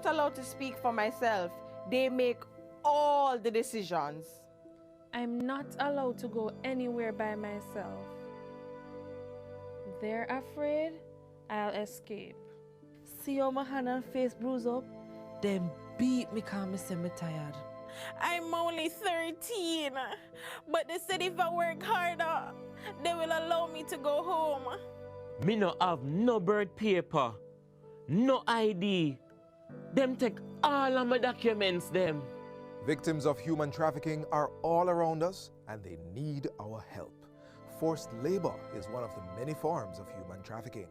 not allowed to speak for myself. They make all the decisions. I'm not allowed to go anywhere by myself. They're afraid I'll escape. See how my hand and face bruise up? Them beat me cause me say me tired. I'm only 13, but they said if I work harder, they will allow me to go home. Me no have no birth paper, no ID. Them take all of my documents, them. Victims of human trafficking are all around us and they need our help. Forced labor is one of the many forms of human trafficking.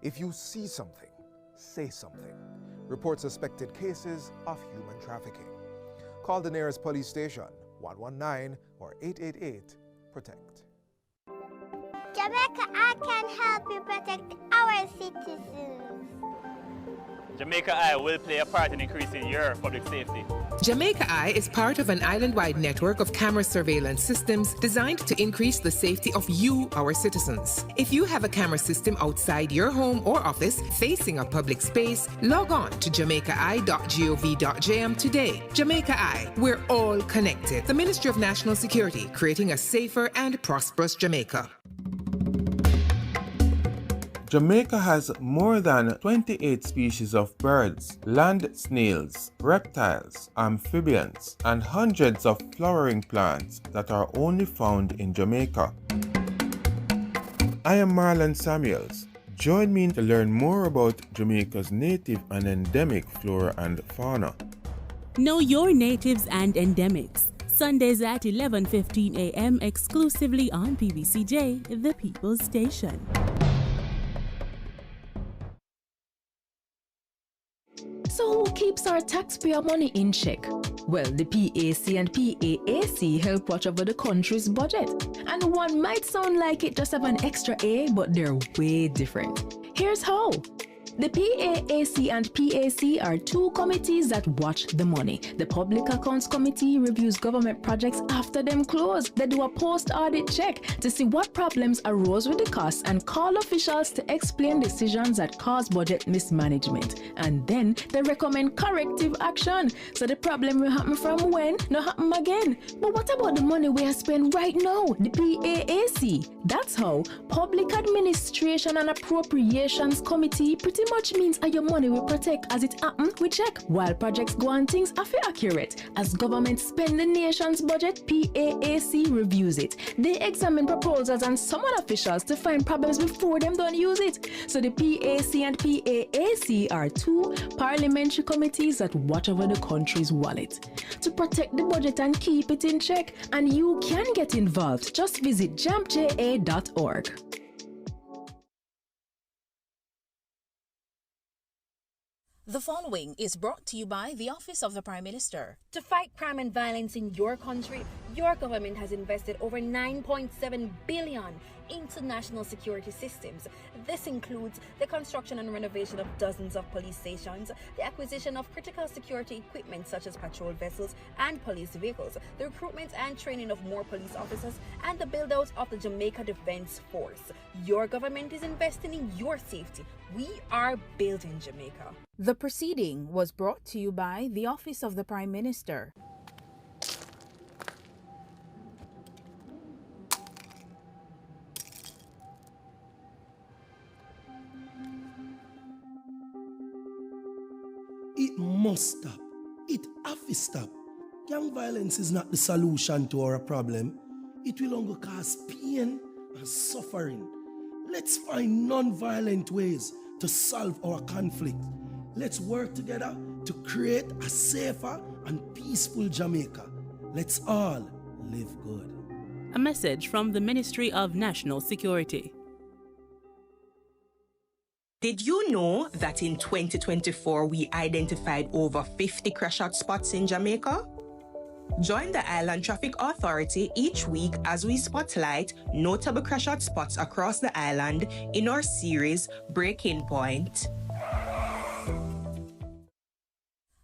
If you see something, say something. Report suspected cases of human trafficking. Call the nearest police station, 119 or 888-PROTECT. Jamaica, I can help you protect our citizens. Jamaica Eye will play a part in increasing your public safety. Jamaica Eye is part of an island-wide network of camera surveillance systems designed to increase the safety of you, our citizens. If you have a camera system outside your home or office facing a public space, log on to jamaicaeye.gov.jm today. Jamaica Eye, we're all connected. The Ministry of National Security, creating a safer and prosperous Jamaica. Jamaica has more than 28 species of birds, land snails, reptiles, amphibians, and hundreds of flowering plants that are only found in Jamaica. I am Marlon Samuels. Join me to learn more about Jamaica's native and endemic flora and fauna. Know your natives and endemics. Sundays at 11:15 a.m. exclusively on PBCJ, the People's Station. So who keeps our taxpayer money in check? Well, the PAC and PAAC help watch over the country's budget. And one might sound like it just have an extra A, but they're way different. Here's how. The PAAC and PAC are two committees that watch the money. The Public Accounts Committee reviews government projects after them close. They do a post-audit check to see what problems arose with the costs and call officials to explain decisions that cause budget mismanagement. And then they recommend corrective action. So the problem will happen from when, not happen again. But what about the money we are spending right now? The PAAC. That's how Public Administration and Appropriations Committee pretty much means how your money will protect as it happen, we check. While projects go on, things are accurate. As government spend the nation's budget, PAAC reviews it. They examine proposals and summon officials to find problems before them don't use it. So the PAC and PAAC are two parliamentary committees that watch over the country's wallet to protect the budget and keep it in check. And you can get involved. Just visit jampja.org. The following is brought to you by the Office of the Prime Minister. To fight crime and violence in your country, your government has invested over $9.7 billion into national security systems. This includes the construction and renovation of dozens of police stations, the acquisition of critical security equipment such as patrol vessels and police vehicles, the recruitment and training of more police officers, and the build-out of the Jamaica Defense Force. Your government is investing in your safety. We are building Jamaica. The proceeding was brought to you by the Office of the Prime Minister. It must stop. It have to stop. Gang violence is not the solution to our problem. It will only cause pain and suffering. Let's find non-violent ways to solve our conflict. Let's work together to create a safer and peaceful Jamaica. Let's all live good. A message from the Ministry of National Security. Did you know that in 2024 we identified over 50 crash out spots in Jamaica? Join the Island Traffic Authority each week as we spotlight notable crash out spots across the island in our series Breaking Point.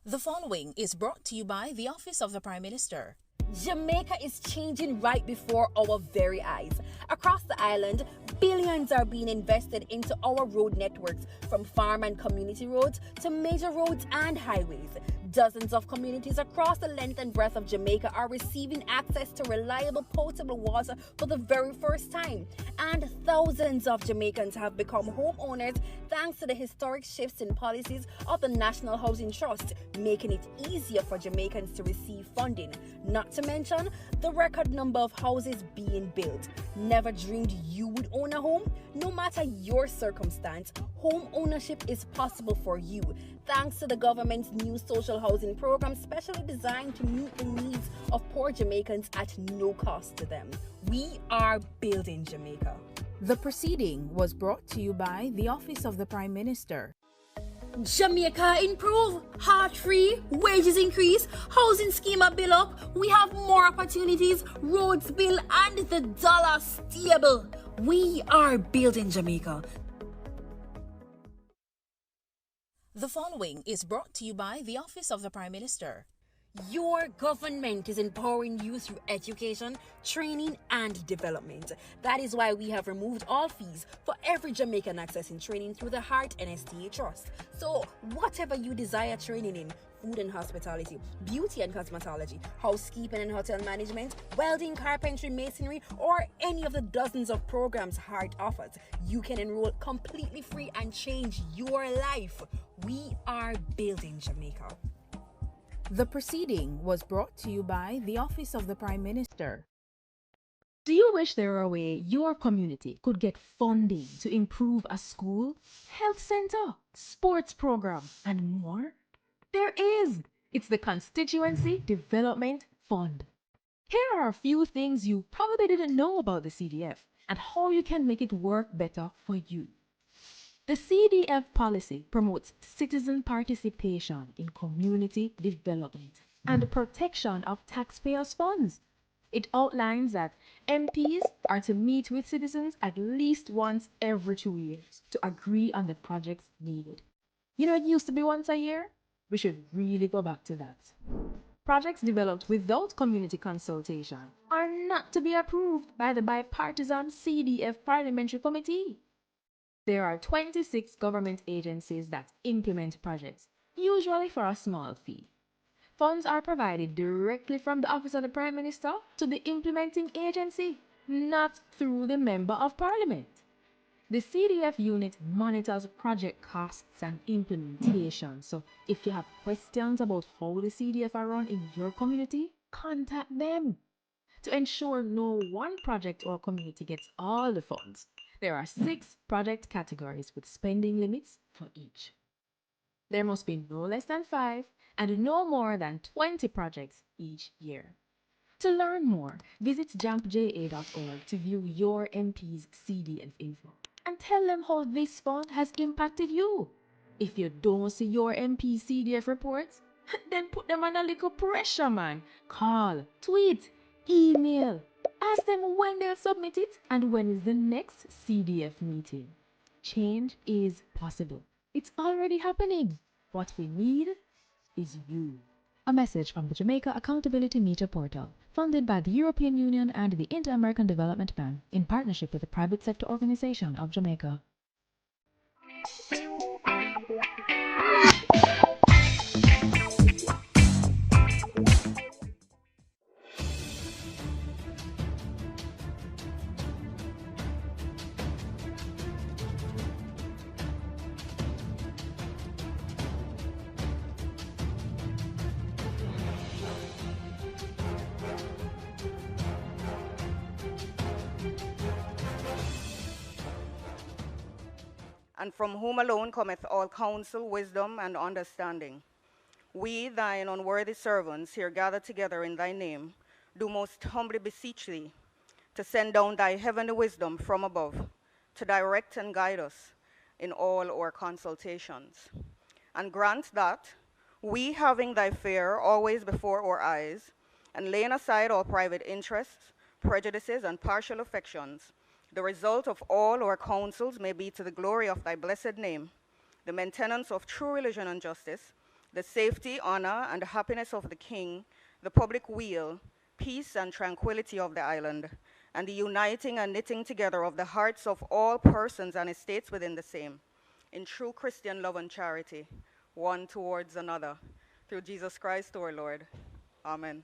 The following is brought to you by the Office of the Prime Minister. Jamaica is changing right before our very eyes. Across the island, Billions are being invested into our road networks, from farm and community roads to major roads and highways. Dozens of communities across the length and breadth of Jamaica are receiving access to reliable potable water for the very first time. And thousands of Jamaicans have become homeowners thanks to the historic shifts in policies of the National Housing Trust, making it easier for Jamaicans to receive funding. Not to mention the record number of houses being built. Never dreamed you would own a home? No matter your circumstance, home ownership is possible for you, thanks to the government's new social housing program specially designed to meet the needs of poor Jamaicans at no cost to them. We are building Jamaica. The proceeding was brought to you by the Office of the Prime Minister. Jamaica improve, heart free, wages increase, housing scheme a bill up, we have more opportunities, roads built and the dollar stable. We are building Jamaica. The following is brought to you by the Office of the Prime Minister. Your government is empowering you through education, training, and development. That is why we have removed all fees for every Jamaican accessing training through the Heart NSTA Trust. So, whatever you desire training in, food and hospitality, beauty and cosmetology, housekeeping and hotel management, welding, carpentry, masonry, or any of the dozens of programs Heart offers, you can enroll completely free and change your life. We are building Jamaica. The proceeding was brought to you by the Office of the Prime Minister. Do you wish there were a way your community could get funding to improve a school, health center, sports program, and more? There is. It's the Constituency Development Fund. Here are a few things you probably didn't know about the CDF and how you can make it work better for you. The CDF policy promotes citizen participation in community development and the protection of taxpayers' funds. It outlines that MPs are to meet with citizens at least once every 2 years to agree on the projects needed. You know, it used to be once a year. We should really go back to that. Projects developed without community consultation are not to be approved by the bipartisan CDF Parliamentary Committee. There are 26 government agencies that implement projects, usually for a small fee. Funds are provided directly from the Office of the Prime Minister to the implementing agency, not through the Member of Parliament. The CDF unit monitors project costs and implementation, so if you have questions about how the CDF are run in your community, contact them. To ensure no one project or community gets all the funds, there are 6 project categories with spending limits for each. There must be no less than 5 and no more than 20 projects each year. To learn more, visit jampja.org to view your MP's CDF info and tell them how this fund has impacted you. If you don't see your MP's CDF reports, then put them under a little pressure, man. Call, tweet, email. Ask them when they'll submit it and when is the next CDF meeting. Change is possible. It's already happening. What we need is you. A message from the Jamaica Accountability Meter Portal, funded by the European Union and the Inter-American Development Bank in partnership with the Private Sector Organization of Jamaica. And from whom alone cometh all counsel, wisdom, and understanding. We, thine unworthy servants, here gathered together in thy name, do most humbly beseech thee to send down thy heavenly wisdom from above, to direct and guide us in all our consultations. And grant that, we having thy fear always before our eyes, and laying aside all private interests, prejudices, and partial affections, the result of all our counsels may be to the glory of thy blessed name, the maintenance of true religion and justice, the safety, honor, and happiness of the king, the public weal, peace and tranquility of the island, and the uniting and knitting together of the hearts of all persons and estates within the same, in true Christian love and charity, one towards another, through Jesus Christ our Lord. Amen.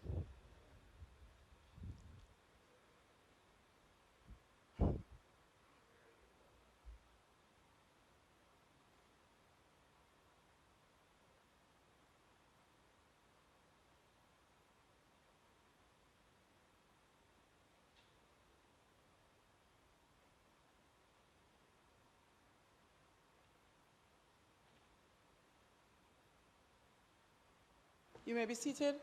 You may be seated.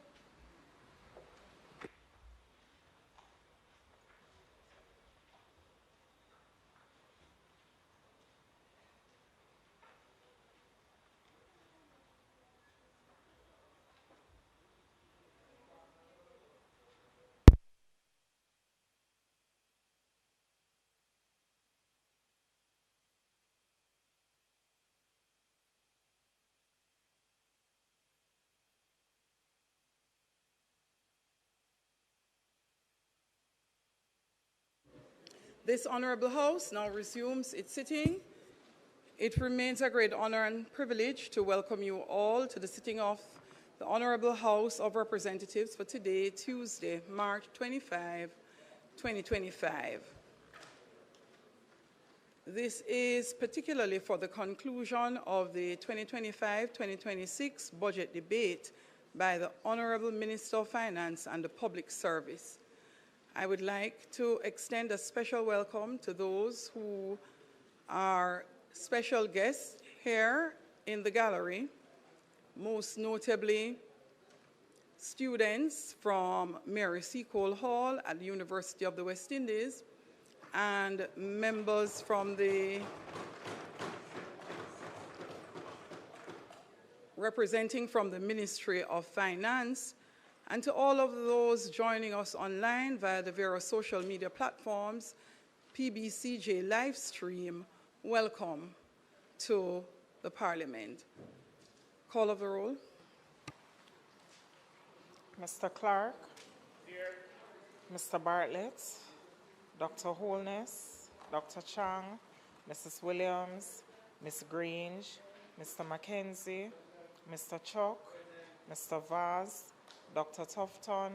This Honourable House now resumes its sitting. It remains a great honour and privilege to welcome you all to the sitting of the Honourable House of Representatives for today, Tuesday, March 25, 2025. This is particularly for the conclusion of the 2025-2026 budget debate by the Honourable Minister of Finance and the Public Service. I would like to extend a special welcome to those who are special guests here in the gallery, most notably students from Mary C. Cole Hall at the University of the West Indies and members from the representing from the Ministry of Finance, and to all of those joining us online via the various social media platforms, PBCJ live stream, welcome to the Parliament. Call of the roll. Mr. Clark. Here. Mr. Bartlett. Dr. Holness. Dr. Chang. Mrs. Williams. Ms. Grange. Mr. Mackenzie. Mr. Chuck. Mr. Vaz. Dr. Tufton.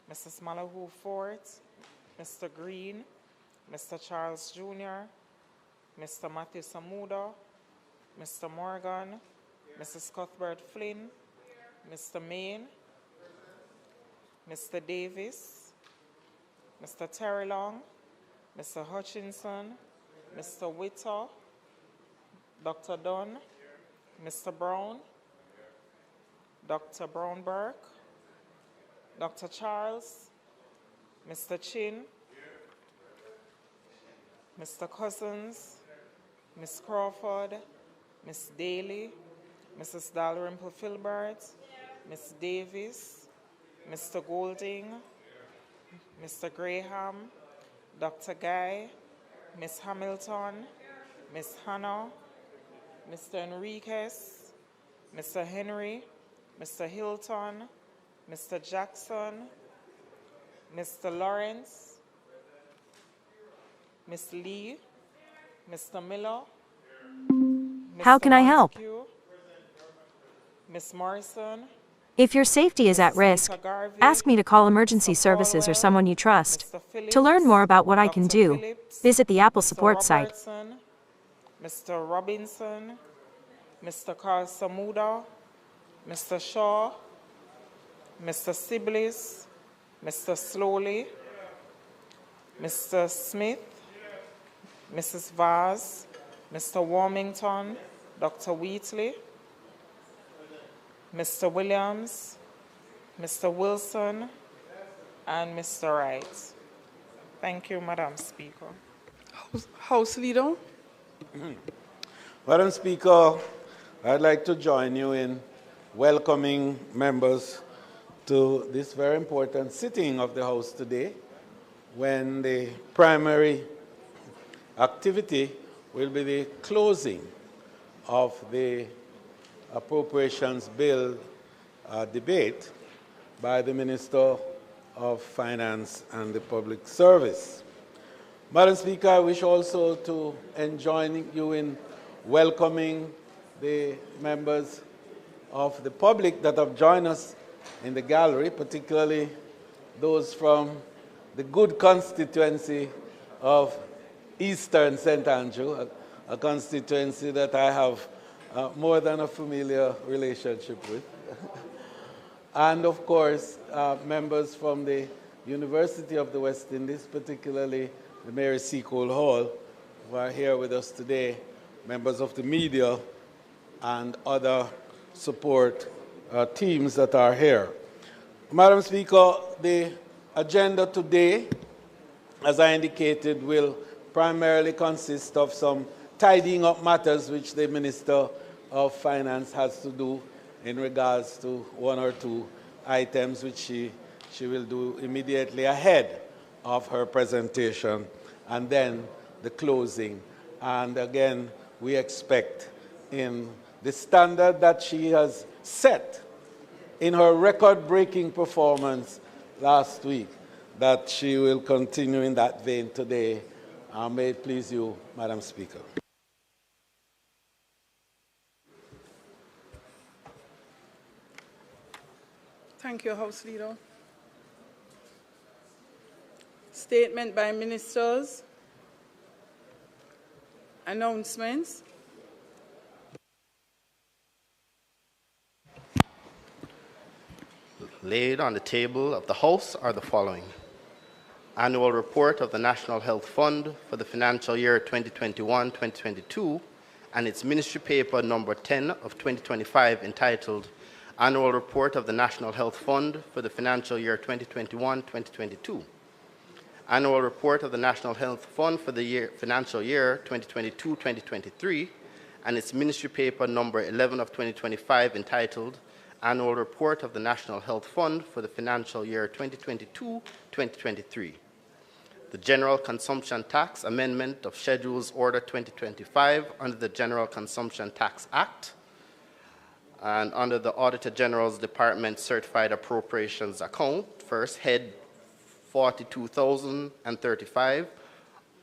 Mrs. Malahoo Fort. Mr. Green. Mr. Charles Jr. Mr. Matthew Samuda. Mr. Morgan. Mrs. Cuthbert Flynn. Mr. Main. Mr. Davis. Mr. Terry Long. Mr. Hutchinson. Mr. Witter. Dr. Dunn. Mr. Brown. Dr. Brownberg. Dr. Charles. Mr. Chin. Mr. Cousins. Ms. Crawford. Ms. Daly. Mrs. Dalrymple Filbert. Ms. Davis. Mr. Golding. Mr. Graham. Dr. Guy. Ms. Hamilton. Ms. Hannah. Mr. Enriquez. Mr. Henry. Mr. Hilton. Mr. Jackson. Mr. Lawrence. Ms. Lee. Mr. Miller. How can I help? Ms. Morrison. If your safety is at risk, ask me to call emergency services or someone you trust. To learn more about what I can do, visit the Apple support site. Mr. Robinson. Mr. Carl Samuda. Mr. Shaw. Mr. Siblis. Mr. Slowly. Mr. Smith. Mrs. Vaz. Mr. Warmington. Dr. Wheatley. Mr. Williams, Mr. Wilson, and Mr. Wright. Thank you, Madam Speaker. House Leader. Madam Speaker, I'd like to join you in welcoming members to this very important sitting of the House today, when the primary activity will be the closing of the Appropriations Bill debate by the Minister of Finance and the Public Service. Madam Speaker, I wish also to join you in welcoming the members of the public that have joined us in the gallery, particularly those from the good constituency of Eastern St. Andrew, a constituency that I have more than a familiar relationship with. And of course, members from the University of the West Indies, particularly the Mary Seacole Hall, who are here with us today, members of the media, and other support teams that are here. Madam Speaker, the agenda today, as I indicated, will primarily consist of some tidying up matters which the Minister of Finance has to do in regards to one or two items which she will do immediately ahead of her presentation, and then the closing. And again, we expect in the standard that she has set in her record-breaking performance last week, that she will continue in that vein today. May it please you, Madam Speaker. Thank you, House Leader. Statement by ministers. Announcements. Laid on the table of the House are the following: Annual Report of the National Health Fund for the financial year 2021-2022 and its Ministry Paper number 10 of 2025 entitled Annual Report of the National Health Fund for the financial year 2021-2022. Annual Report of the National Health Fund for the financial year 2022-2023 and its Ministry Paper number 11 of 2025 entitled Annual Report of the National Health Fund for the financial year 2022-2023. The General Consumption Tax Amendment of Schedules Order 2025 under the General Consumption Tax Act and under the Auditor General's Department Certified Appropriations Account, first head 42,035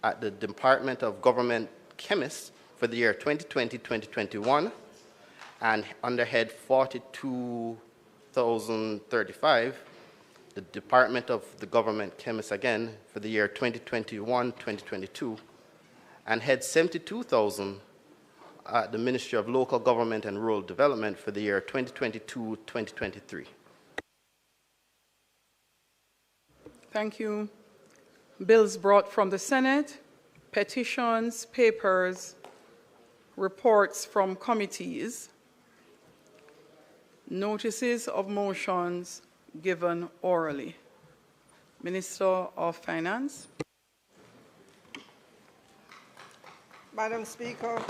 at the Department of Government Chemists for the year 2020-2021, and under head 42,035, the Department of the Government Chemists again for the year 2021-2022, and head 72,000 at the Ministry of Local Government and Rural Development for the year 2022-2023. Thank you. Bills brought from the Senate, petitions, papers, reports from committees, notices of motions given orally. Minister of Finance. Madam Speaker,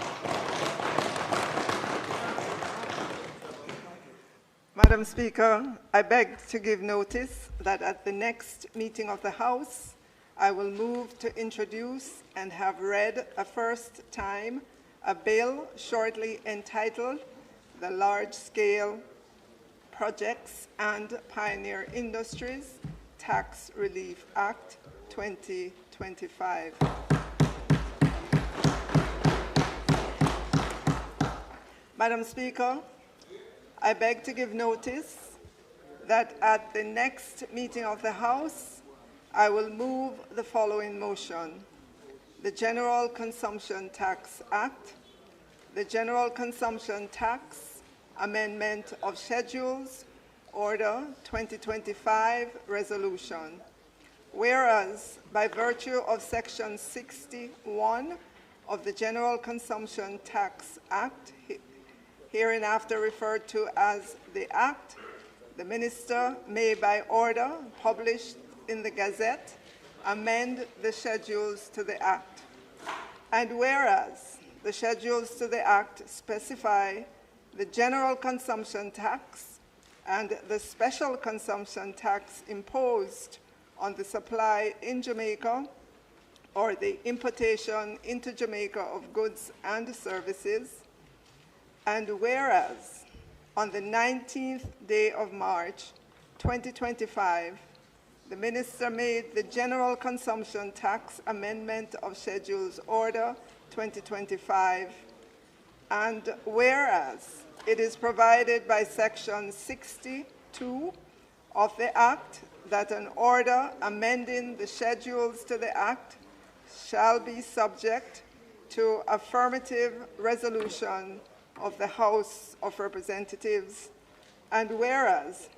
Madam Speaker, I beg to give notice that at the next meeting of the House, I will move to introduce and have read a first time a bill shortly entitled the Large-Scale Projects and Pioneer Industries Tax Relief Act 2025. Madam Speaker, I beg to give notice that at the next meeting of the House, I will move the following motion: the General Consumption Tax Act, the General Consumption Tax Amendment of Schedules, Order 2025 Resolution. Whereas, by virtue of Section 61 of the General Consumption Tax Act, hereinafter referred to as the Act, the Minister may, by order published in the Gazette, amend the schedules to the Act. And whereas the schedules to the Act specify the general consumption tax and the special consumption tax imposed on the supply in Jamaica or the importation into Jamaica of goods and services, and whereas on the 19th day of March 2025, the Minister made the General Consumption Tax Amendment of Schedules Order 2025, and whereas it is provided by Section 62 of the Act that an order amending the schedules to the Act shall be subject to affirmative resolution of the House of Representatives, and whereas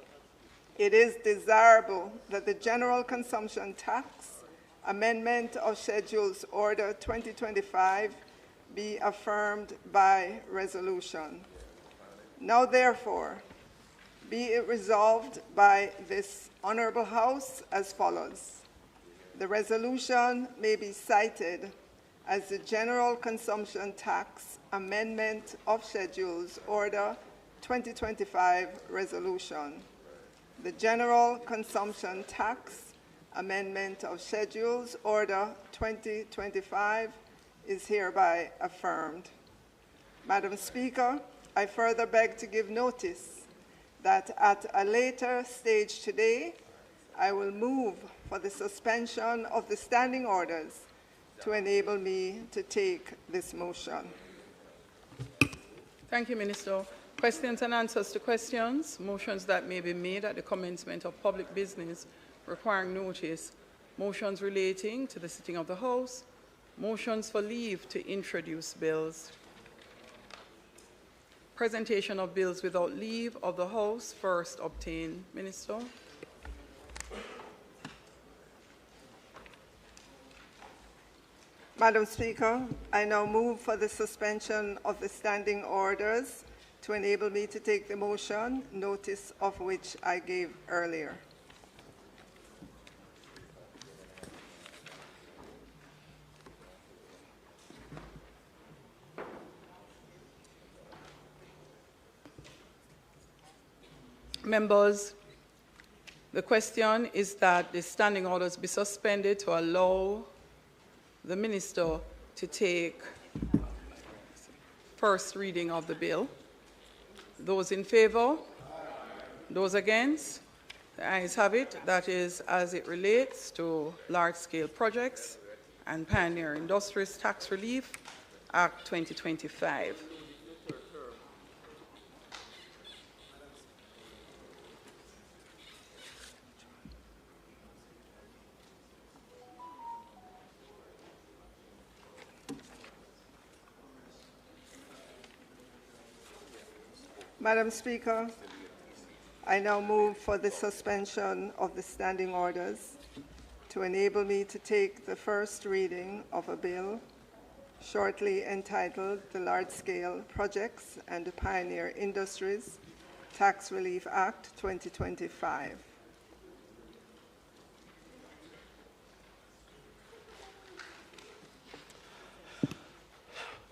it is desirable that the General Consumption Tax Amendment of Schedules Order 2025 be affirmed by resolution. Now, therefore, be it resolved by this Honourable House as follows. The resolution may be cited as the General Consumption Tax Amendment of Schedules Order 2025 Resolution. The General Consumption Tax Amendment of Schedules Order 2025 is hereby affirmed. Madam Speaker, I further beg to give notice that at a later stage today, I will move for the suspension of the standing orders to enable me to take this motion. Thank you, Minister. Questions and answers to questions. Motions that may be made at the commencement of public business requiring notice. Motions relating to the sitting of the House. Motions for leave to introduce bills. Presentation of bills without leave of the House first obtained. Minister. Madam Speaker, I now move for the suspension of the standing orders to enable me to take the motion, notice of which I gave earlier. Members, the question is that the standing orders be suspended to allow the Minister to take first reading of the bill. Those in favour? Those against? The ayes have it. That is as it relates to large-scale projects and Pioneer Industries Tax Relief Act 2025. Madam Speaker, I now move for the suspension of the standing orders to enable me to take the first reading of a bill shortly entitled the Large-Scale Projects and Pioneer Industries Tax Relief Act 2025.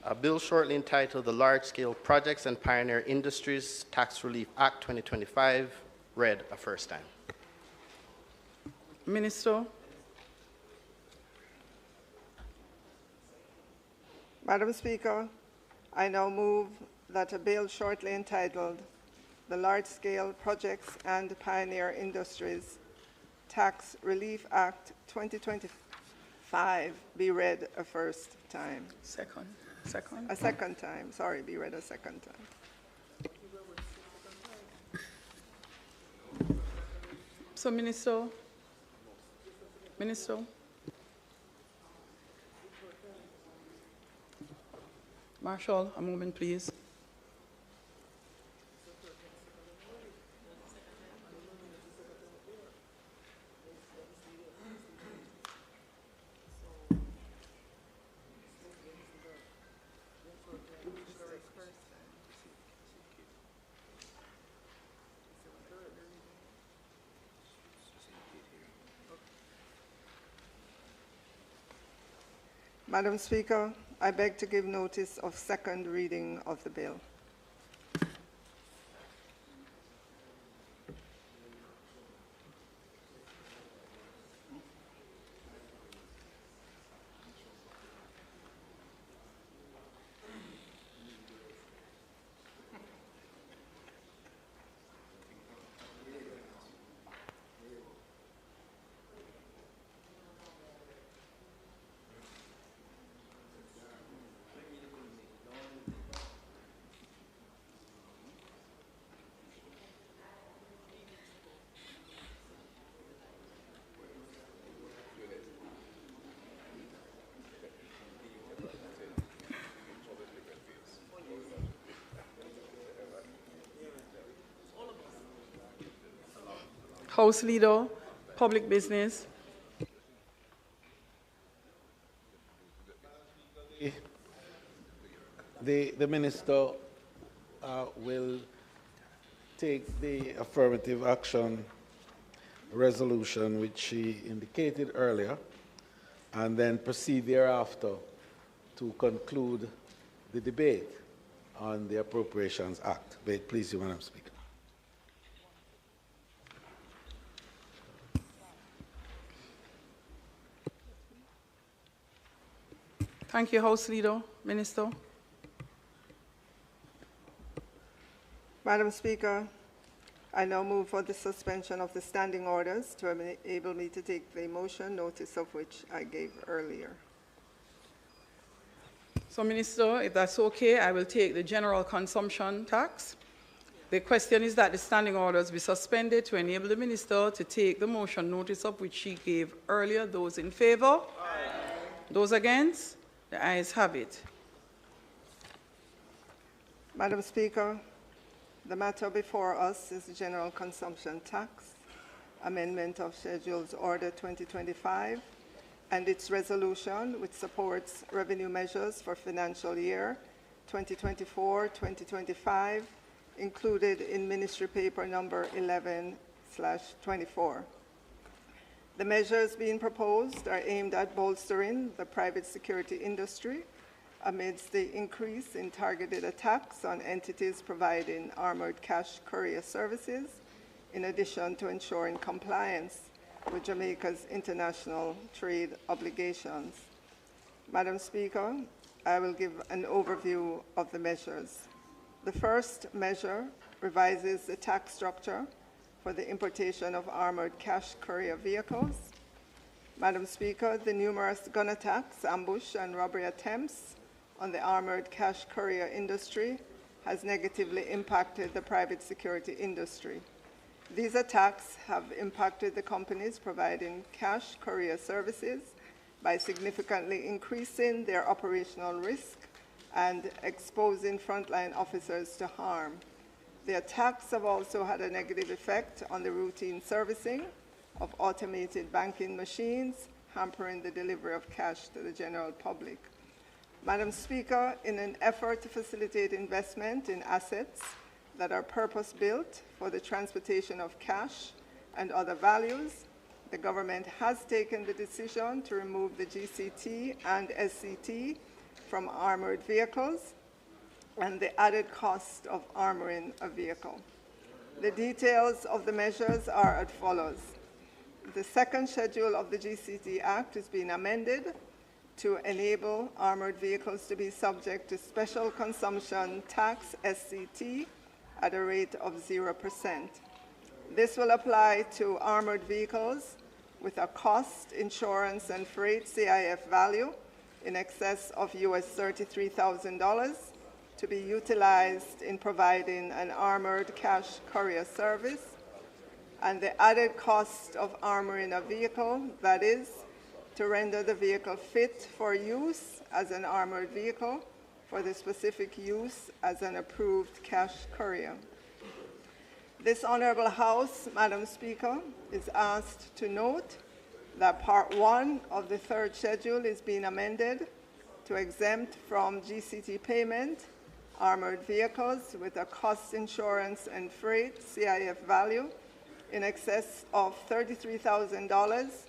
A bill shortly entitled the Large-Scale Projects and Pioneer Industries Tax Relief Act 2025, read a first time. Minister. Madam Speaker, I now move that a bill shortly entitled the Large-Scale Projects and Pioneer Industries Tax Relief Act 2025 be read a first time. Second. A second time. Sorry, be read a second time. So, Minister. Marshall, a moment, please. Madam Speaker, I beg to give notice of second reading of the bill. House Leader, Public Business. The Minister will take the affirmative action resolution which she indicated earlier and then proceed thereafter to conclude the debate on the Appropriations Act. May it please you, Madam Speaker. Thank you, House Leader. Minister. Madam Speaker, I now move for the suspension of the standing orders to enable me to take the motion, notice of which I gave earlier. So, Minister, if that's okay, I will take the general consumption tax. The question is that the standing orders be suspended to enable the Minister to take the motion, notice of which she gave earlier. Those in favor? Aye. Those against? The ayes have it. Madam Speaker, the matter before us is the general consumption tax, amendment of Schedules Order 2025, and its resolution which supports revenue measures for financial year 2024-2025, included in Ministry Paper number 11/24. The measures being proposed are aimed at bolstering the private security industry amidst the increase in targeted attacks on entities providing armored cash courier services, in addition to ensuring compliance with Jamaica's international trade obligations. Madam Speaker, I will give an overview of the measures. The first measure revises the tax structure for the importation of armored cash courier vehicles. Madam Speaker, the numerous gun attacks, ambush, and robbery attempts on the armored cash courier industry has negatively impacted the private security industry. These attacks have impacted the companies providing cash courier services by significantly increasing their operational risk and exposing frontline officers to harm. The attacks have also had a negative effect on the routine servicing of automated banking machines, hampering the delivery of cash to the general public. Madam Speaker, in an effort to facilitate investment in assets that are purpose-built for the transportation of cash and other values, the government has taken the decision to remove the GCT and SCT from armored vehicles and the added cost of armoring a vehicle. The details of the measures are as follows. The second schedule of the GCT Act is being amended to enable armored vehicles to be subject to special consumption tax SCT at a rate of 0%. This will apply to armored vehicles with a cost, insurance, and freight CIF value in excess of US $33,000 to be utilized in providing an armored cash courier service, and the added cost of armoring a vehicle, that is, to render the vehicle fit for use as an armored vehicle for the specific use as an approved cash courier. This Honorable House, Madam Speaker, is asked to note that Part 1 of the third schedule is being amended to exempt from GCT payment armored vehicles with a cost, insurance, and freight CIF value in excess of $33,000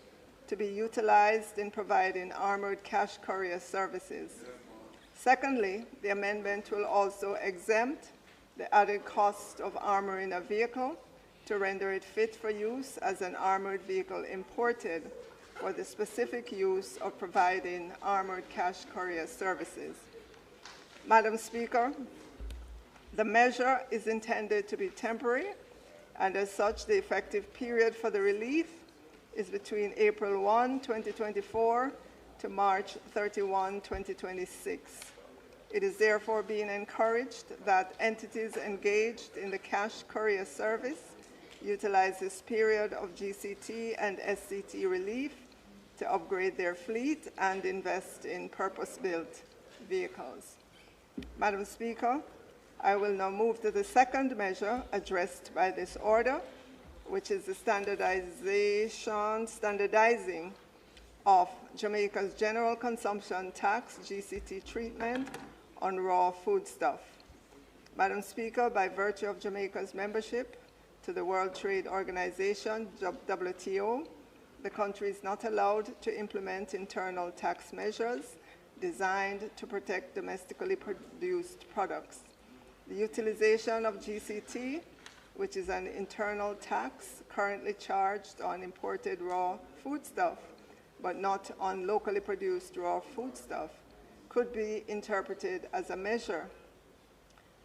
to be utilized in providing armored cash courier services. Secondly, the amendment will also exempt the added cost of armoring a vehicle to render it fit for use as an armored vehicle imported for the specific use of providing armored cash courier services. Madam Speaker, the measure is intended to be temporary, and as such, the effective period for the relief is between April 1, 2024 to March 31, 2026. It is therefore being encouraged that entities engaged in the cash courier service utilize this period of GCT and SCT relief to upgrade their fleet and invest in purpose-built vehicles. Madam Speaker, I will now move to the second measure addressed by this order, which is the standardizing of Jamaica's general consumption tax, GCT treatment, on raw foodstuff. Madam Speaker, by virtue of Jamaica's membership to the World Trade Organization, WTO, the country is not allowed to implement internal tax measures designed to protect domestically produced products. The utilization of GCT, which is an internal tax currently charged on imported raw foodstuff, but not on locally produced raw foodstuff, could be interpreted as a measure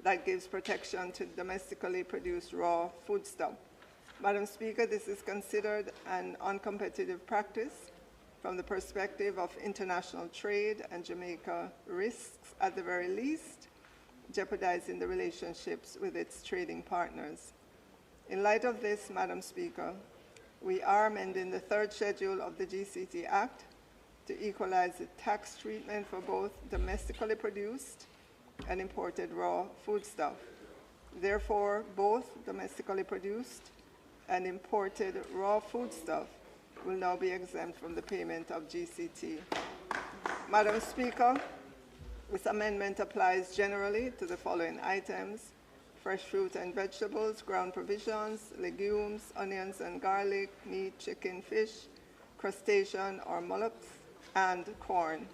that gives protection to domestically produced raw foodstuff. Madam Speaker, this is considered an uncompetitive practice from the perspective of international trade and Jamaica risks, at the very least, jeopardizing the relationships with its trading partners. In light of this, Madam Speaker, we are amending the third schedule of the GCT Act to equalize the tax treatment for both domestically produced and imported raw foodstuff. Therefore, both domestically produced and imported raw foodstuff will now be exempt from the payment of GCT. Madam Speaker, this amendment applies generally to the following items: fresh fruit and vegetables, ground provisions, legumes, onions and garlic, meat, chicken, fish, crustacean or mollusks, and corn.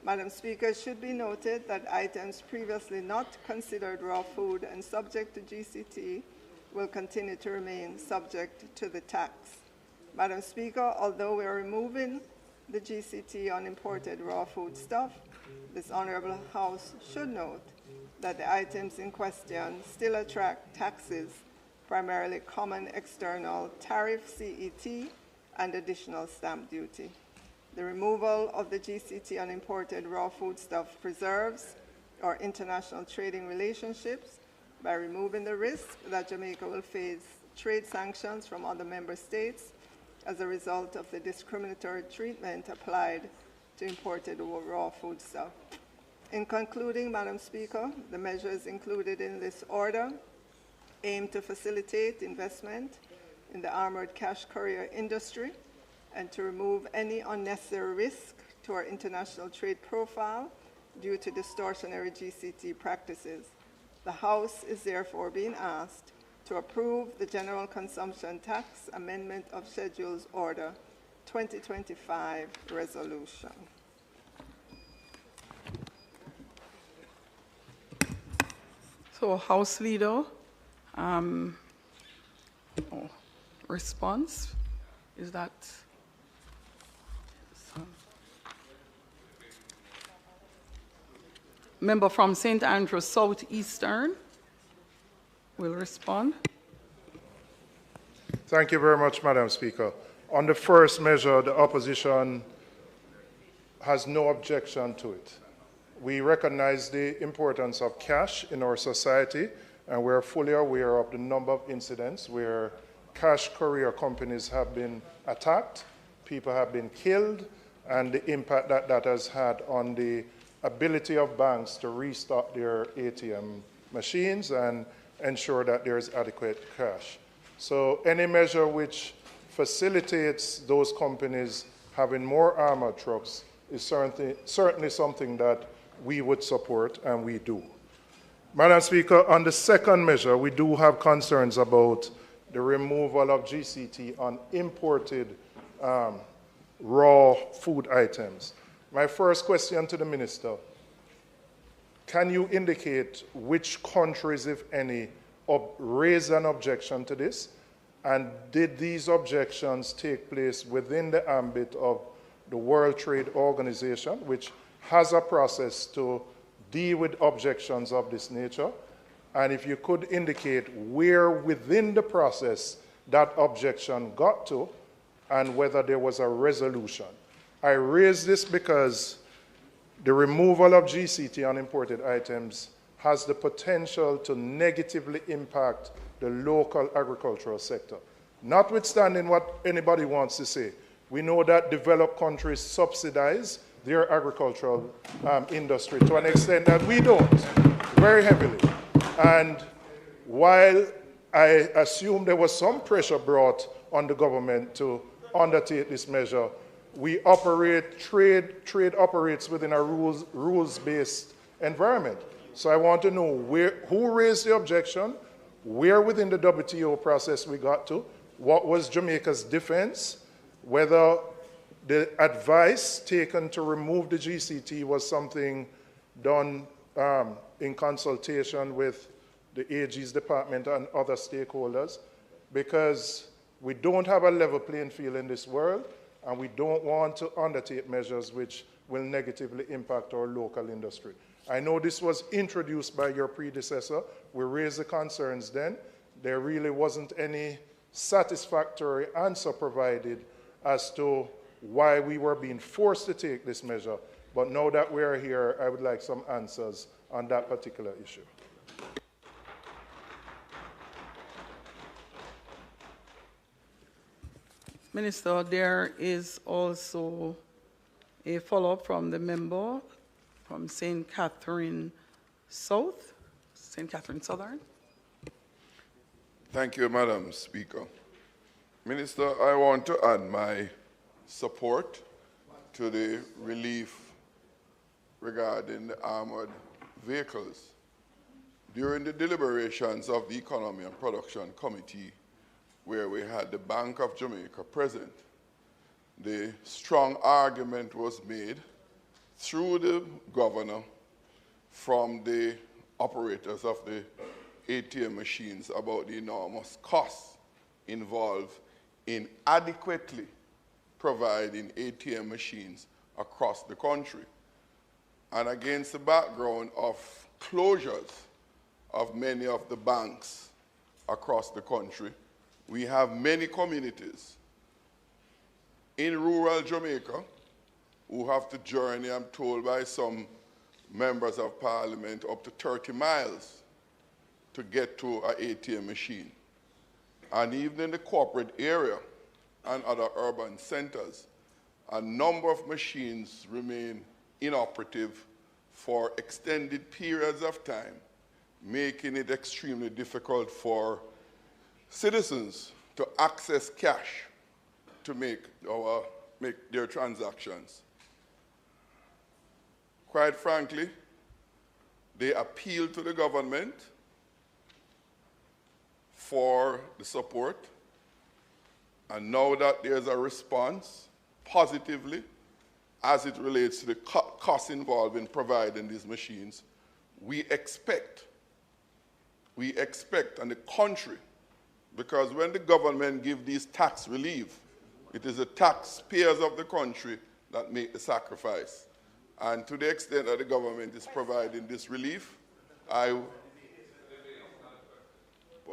Madam Speaker, it should be noted that items previously not considered raw food and subject to GCT will continue to remain subject to the tax. Madam Speaker, although we are removing the GCT on imported raw foodstuff, this Honourable House should note that the items in question still attract taxes, primarily common external tariff, CET, and additional stamp duty. The removal of the GCT on imported raw foodstuff preserves our international trading relationships by removing the risk that Jamaica will face trade sanctions from other member states as a result of the discriminatory treatment applied to imported raw foodstuff. In concluding, Madam Speaker, the measures included in this order aim to facilitate investment in the armored cash courier industry and to remove any unnecessary risk to our international trade profile due to distortionary GCT practices. The House is therefore being asked to approve the General Consumption Tax Amendment of Schedules Order 2025 resolution. So, House Leader, response, is that? Member from St. Andrews Southeastern will respond. Thank you very much, Madam Speaker. On the first measure, the opposition has no objection to it. We recognize the importance of cash in our society, and we're fully aware of the number of incidents where cash courier companies have been attacked, people have been killed, and the impact that that has had on the ability of banks to restock their ATM machines and ensure that there is adequate cash. So any measure which facilitates those companies having more armored trucks is certainly something that we would support, and we do. Madam Speaker, on the second measure, we do have concerns about the removal of GCT on imported raw food items. My first question to the Minister: can you indicate which countries, if any, raised an objection to this? And did these objections take place within the ambit of the World Trade Organization, which has a process to deal with objections of this nature? And if you could indicate where within the process that objection got to and whether there was a resolution. I raise this because the removal of GCT on imported items has the potential to negatively impact the local agricultural sector. Notwithstanding what anybody wants to say, we know that developed countries subsidize their agricultural industry to an extent that we don't, very heavily. And while I assume there was some pressure brought on the government to undertake this measure. We operate, trade operates within a rules-based environment. So I want to know who raised the objection, where within the WTO process we got to, what was Jamaica's defense, whether the advice taken to remove the GCT was something done in consultation with the AG's department and other stakeholders, because we don't have a level playing field in this world, and we don't want to undertake measures which will negatively impact our local industry. I know this was introduced by your predecessor. We raised the concerns then. There really wasn't any satisfactory answer provided as to why we were being forced to take this measure. But now that we're here, I would like some answers on that particular issue. Minister, there is also a follow-up from the member from St. Catherine South, St. Catherine Southern. Thank you, Madam Speaker. Minister, I want to add my support to the relief regarding the armored vehicles. During the deliberations of the Economy and Production Committee, where we had the Bank of Jamaica present, the strong argument was made through the governor from the operators of the ATM machines about the enormous costs involved in adequately providing ATM machines across the country. And against the background of closures of many of the banks across the country, we have many communities in rural Jamaica who have to journey, I'm told by some members of parliament, up to 30 miles to get to an ATM machine. And even in the corporate area and other urban centers, a number of machines remain inoperative for extended periods of time, making it extremely difficult for citizens to access cash to make their transactions. Quite frankly, they appeal to the government for the support, and now that there's a response positively as it relates to the costs involved in providing these machines, we expect, and the country, because when the government gives these tax relief, it is the taxpayers of the country that make the sacrifice. And to the extent that the government is providing this relief, boy,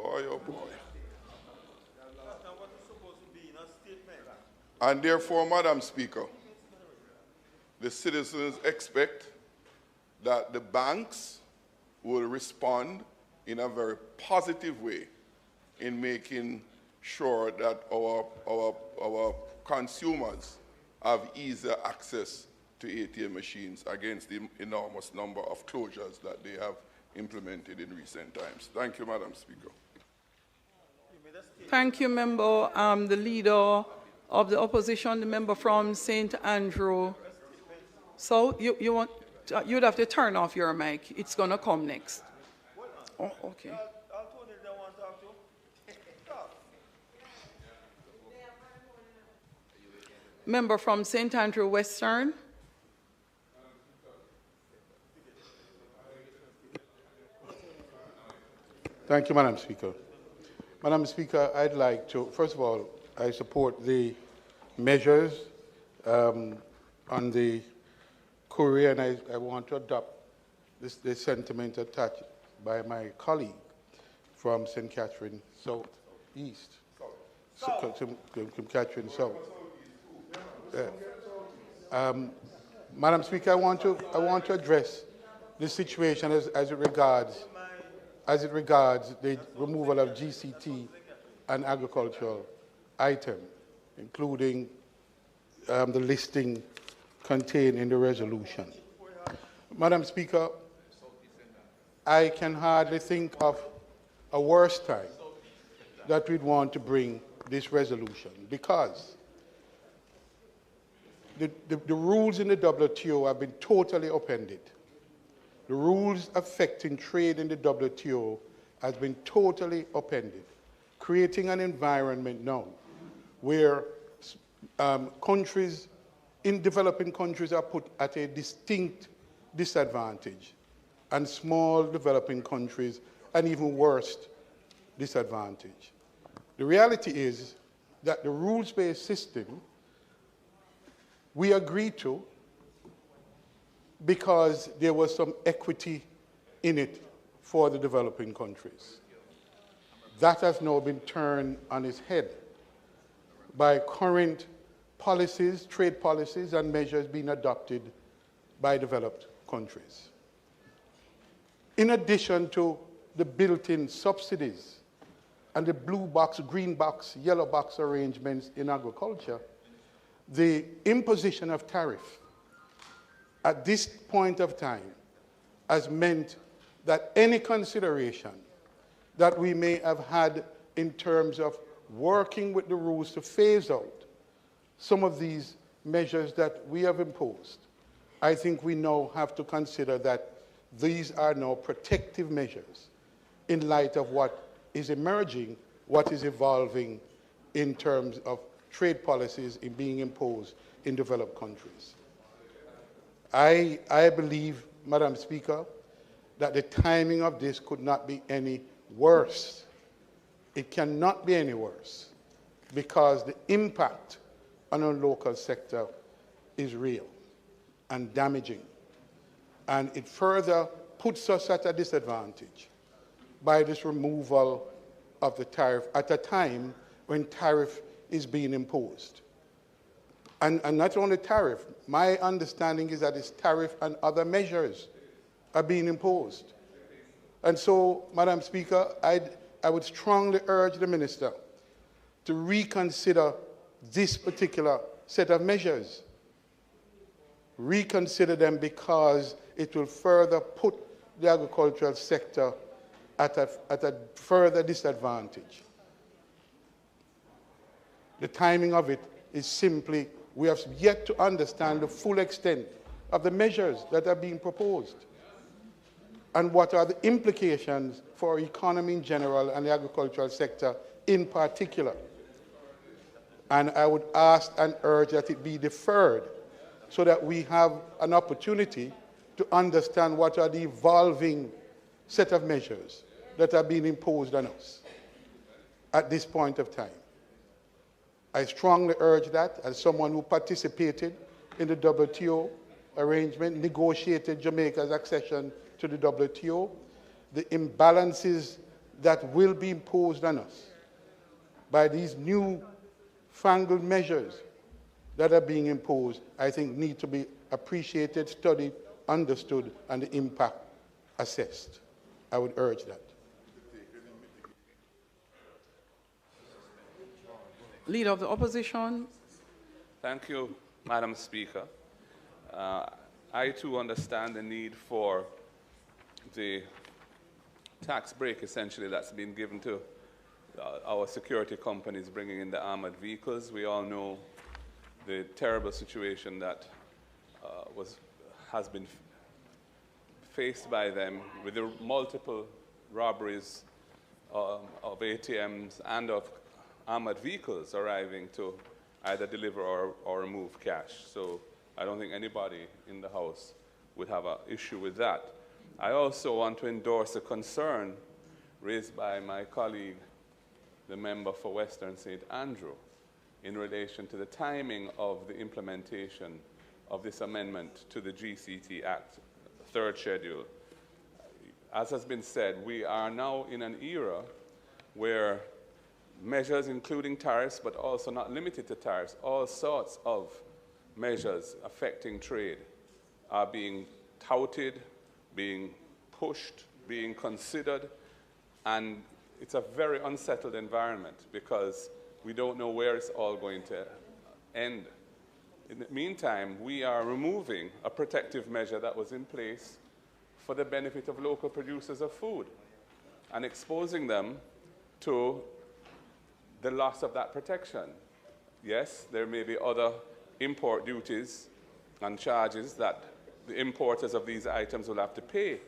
oh boy. And therefore, Madam Speaker, the citizens expect that the banks will respond in a very positive way in making sure that our consumers have easier access to ATM machines against the enormous number of closures that they have implemented in recent times. Thank you, Madam Speaker. Thank you, member. The leader of the opposition, the member from St. Andrew. So you'd have to turn off your mic. It's going to come next. Oh, okay. Member from St. Andrew Western. Thank you, Madam Speaker. Madam Speaker, I'd like to, first of all, I support the measures on the courier, and I want to adopt this sentiment attached by my colleague from St. Catherine South East. St. Catherine South. Madam Speaker, I want to address this situation as it regards the removal of GCT and agricultural item, including the listing contained in the resolution. Madam Speaker, I can hardly think of a worse time that we'd want to bring this resolution, because the rules in the WTO have been totally upended. The rules affecting trade in the WTO has been totally upended, creating an environment now where countries in developing countries are put at a distinct disadvantage, and small developing countries an even worse disadvantage. The reality is that the rules-based system we agreed to because there was some equity in it for the developing countries. That has now been turned on its head by current policies, trade policies, and measures being adopted by developed countries. In addition to the built-in subsidies and the blue box, green box, yellow box arrangements in agriculture, the imposition of tariff at this point of time has meant that any consideration that we may have had in terms of working with the rules to phase out some of these measures that we have imposed, I think we now have to consider that these are now protective measures in light of what is emerging, what is evolving in terms of trade policies in being imposed in developed countries. I believe, Madam Speaker, that the timing of this could not be any worse. It cannot be any worse because the impact on our local sector is real and damaging. And it further puts us at a disadvantage by this removal of the tariff at a time when tariff is being imposed. And not only tariff, my understanding is that it's tariff and other measures are being imposed. And so, Madam Speaker, I would strongly urge the Minister to reconsider this particular set of measures. Reconsider them because it will further put the agricultural sector at a further disadvantage. The timing of it is simply, we have yet to understand the full extent of the measures that are being proposed and what are the implications for our economy in general and the agricultural sector in particular. And I would ask and urge that it be deferred so that we have an opportunity to understand what are the evolving set of measures that are being imposed on us at this point of time. I strongly urge that as someone who participated in the WTO arrangement, negotiated Jamaica's accession to the WTO, the imbalances that will be imposed on us by these new fangled measures that are being imposed, I think need to be appreciated, studied, understood, and the impact assessed. I would urge that. Leader of the Opposition. Thank you, Madam Speaker. I too understand the need for the tax break, essentially, that's been given to our security companies bringing in the armored vehicles. We all know the terrible situation that has been faced by them with the multiple robberies of ATMs and of armored vehicles arriving to either deliver or remove cash. So I don't think anybody in the House would have an issue with that. I also want to endorse a concern raised by my colleague, the member for Western St. Andrew, in relation to the timing of the implementation of this amendment to the GCT Act, third schedule. As has been said, we are now in an era where measures including tariffs, but also not limited to tariffs, all sorts of measures affecting trade are being touted, being pushed, being considered, and it's a very unsettled environment because we don't know where it's all going to end. In the meantime, we are removing a protective measure that was in place for the benefit of local producers of food and exposing them to the loss of that protection. Yes, there may be other import duties and charges that the importers of these items will have to pay.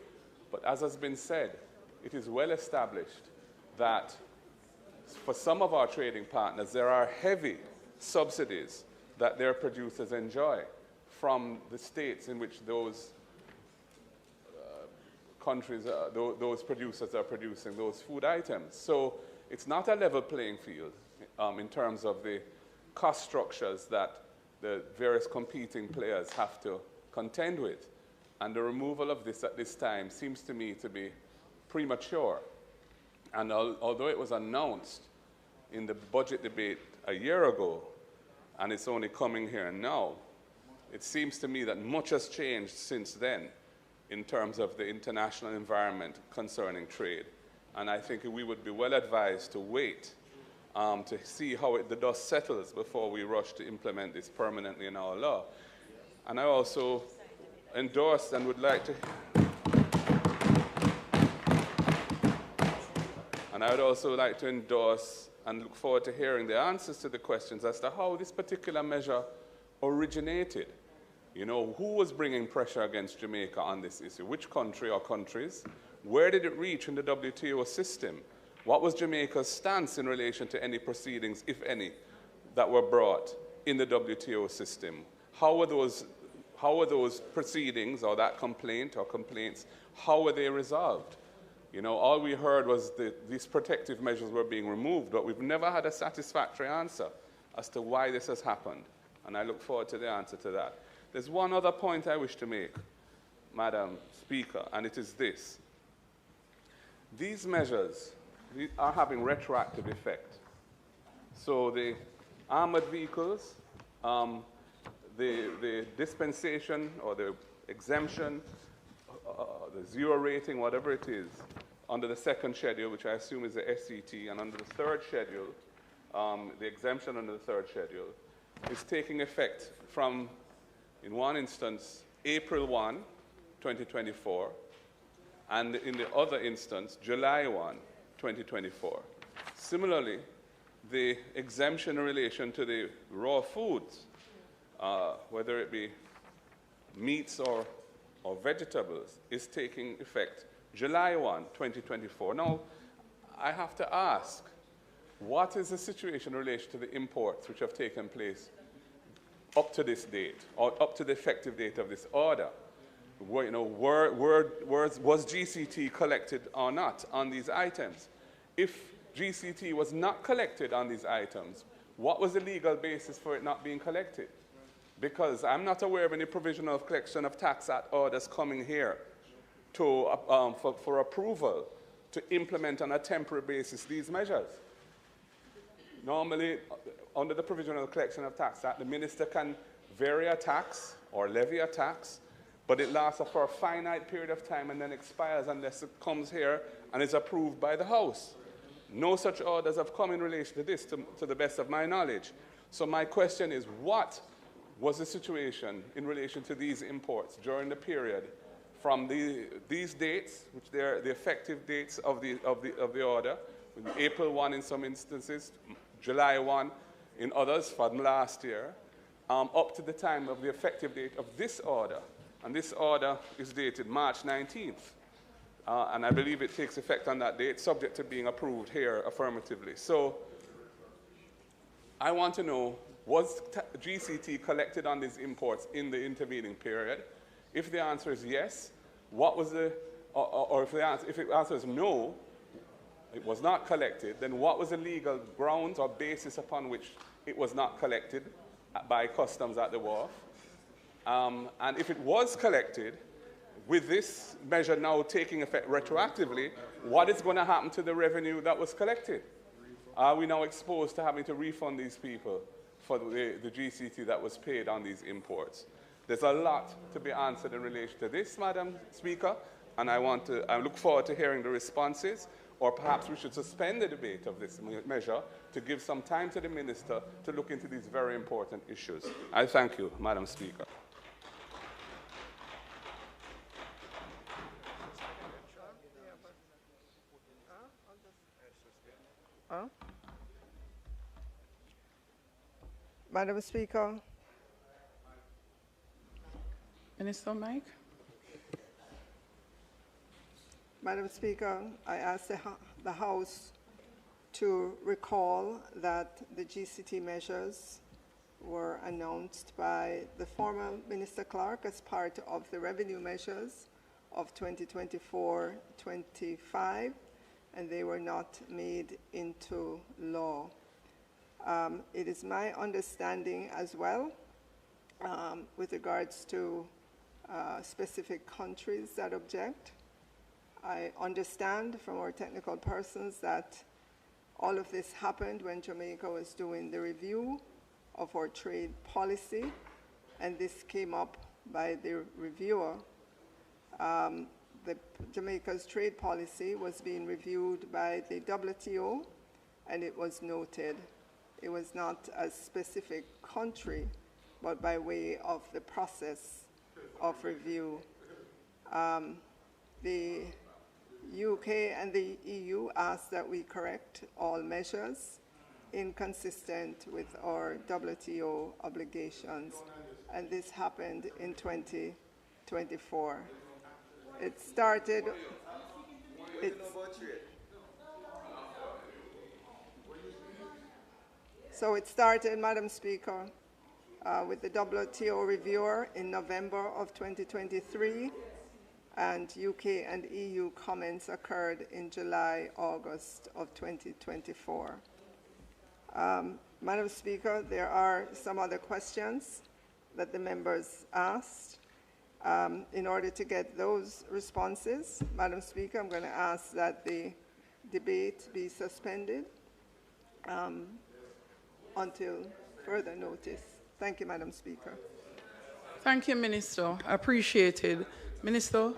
But as has been said, it is well established that for some of our trading partners, there are heavy subsidies that their producers enjoy from the states in which those countries, those producers are producing those food items. So it's not a level playing field in terms of the cost structures that the various competing players have to contend with. And the removal of this at this time seems to me to be premature. And although it was announced in the budget debate a year ago, and it's only coming here now, it seems to me that much has changed since then in terms of the international environment concerning trade. And I think we would be well advised to wait to see how the dust settles before we rush to implement this permanently in our law. And I also endorse and would like to, and I would also like to endorse and look forward to hearing the answers to the questions as to how this particular measure originated. You know, who was bringing pressure against Jamaica on this issue? Which country or countries? Where did it reach in the WTO system? What was Jamaica's stance in relation to any proceedings, if any, that were brought in the WTO system? How were those proceedings or that complaint or complaints, how were they resolved? You know, all we heard was that these protective measures were being removed, but we've never had a satisfactory answer as to why this has happened. And I look forward to the answer to that. There's one other point I wish to make, Madam Speaker, and it is this. These measures are having retroactive effect. So the armored vehicles, the dispensation or the exemption, the zero rating, whatever it is, under the second schedule, which I assume is the SCT, and under the third schedule, the exemption under the third schedule, is taking effect from, in one instance, April 1, 2024, and in the other instance, July 1, 2024. Similarly, the exemption in relation to the raw foods, whether it be meats or vegetables, is taking effect July 1, 2024. Now, I have to ask, what is the situation in relation to the imports which have taken place up to this date, or up to the effective date of this order? Was GCT collected or not on these items? If GCT was not collected on these items, what was the legal basis for it not being collected? Because I'm not aware of any provisional collection of tax act orders coming here to, for approval to implement on a temporary basis these measures. Normally, under the provisional collection of tax act, the minister can vary a tax or levy a tax, but it lasts for a finite period of time and then expires unless it comes here and is approved by the House. No such orders have come in relation to this, to the best of my knowledge. So my question is, what was the situation in relation to these imports during the period from these dates, which they're the effective dates of the order, April 1 in some instances, July 1 in others from last year, up to the time of the effective date of this order. And this order is dated March 19th. And I believe it takes effect on that date, subject to being approved here affirmatively. So I want to know, was GCT collected on these imports in the intervening period? If the answer is yes, what was the, or if the answer is no, it was not collected, then what was the legal grounds or basis upon which it was not collected by customs at the wharf? And if it was collected, with this measure now taking effect retroactively, what is going to happen to the revenue that was collected? Are we now exposed to having to refund these people for the GCT that was paid on these imports? There's a lot to be answered in relation to this, Madam Speaker, and I look forward to hearing the responses, or perhaps we should suspend the debate of this measure to give some time to the Minister to look into these very important issues. I thank you, Madam Speaker. Madam Speaker. Minister Mike. Madam Speaker, I ask the House to recall that the GCT measures were announced by the former Minister Clark as part of the revenue measures of 2024-25, and they were not made into law. It is my understanding as well, with regards to specific countries that object. I understand from our technical persons that all of this happened when Jamaica was doing the review of our trade policy, and this came up by the reviewer. Jamaica's trade policy was being reviewed by the WTO, and it was noted. It was not a specific country, but by way of the process of review. The UK and the EU asked that we correct all measures inconsistent with our WTO obligations, and this happened in 2024. It started, so it started, Madam Speaker, with the WTO reviewer in November of 2023, and UK and EU comments occurred in July, August of 2024. Madam Speaker, there are some other questions that the members asked. In order to get those responses, Madam Speaker, I'm going to ask that the debate be suspended until further notice. Thank you, Madam Speaker. Thank you, Minister. Appreciated. Minister?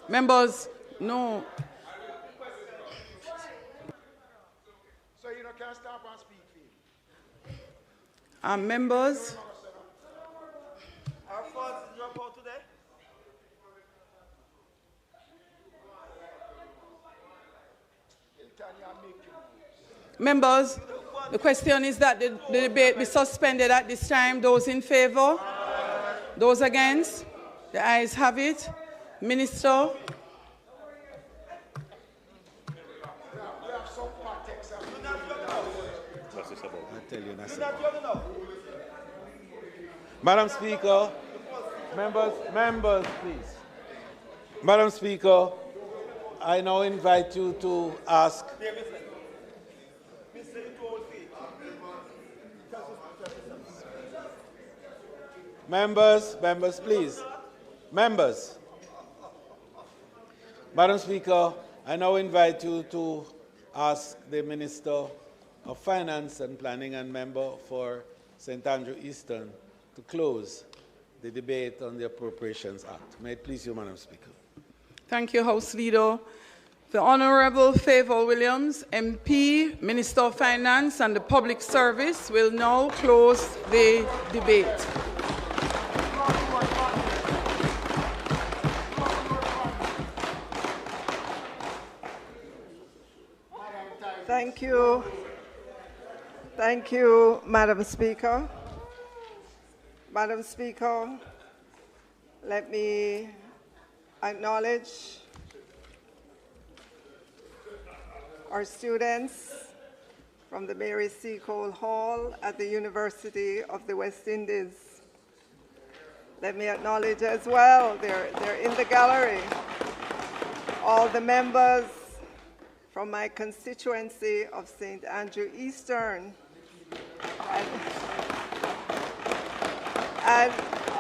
Members, no. So you can't stop and speak. Members. Our funds drop out today. Members, the question is that the debate be suspended at this time. Those in favor? Those against? The ayes have it. Minister? Madam Speaker, members, please. Madam Speaker, I now invite you to ask. Members, please. Members. Madam Speaker, I now invite you to ask the Minister of Finance and Planning and member for St. Andrew Eastern to close the debate on the Appropriations Act. May it please you, Madam Speaker. Thank you, House Leader. The Honourable Fayval Williams, MP, Minister of Finance and the Public Service, will now close the debate. Thank you. Thank you, Madam Speaker. Madam Speaker, let me acknowledge our students from the Mary C. Cole Hall at the University of the West Indies. Let me acknowledge as well, they're in the gallery, all the members from my constituency of St. Andrew Eastern, and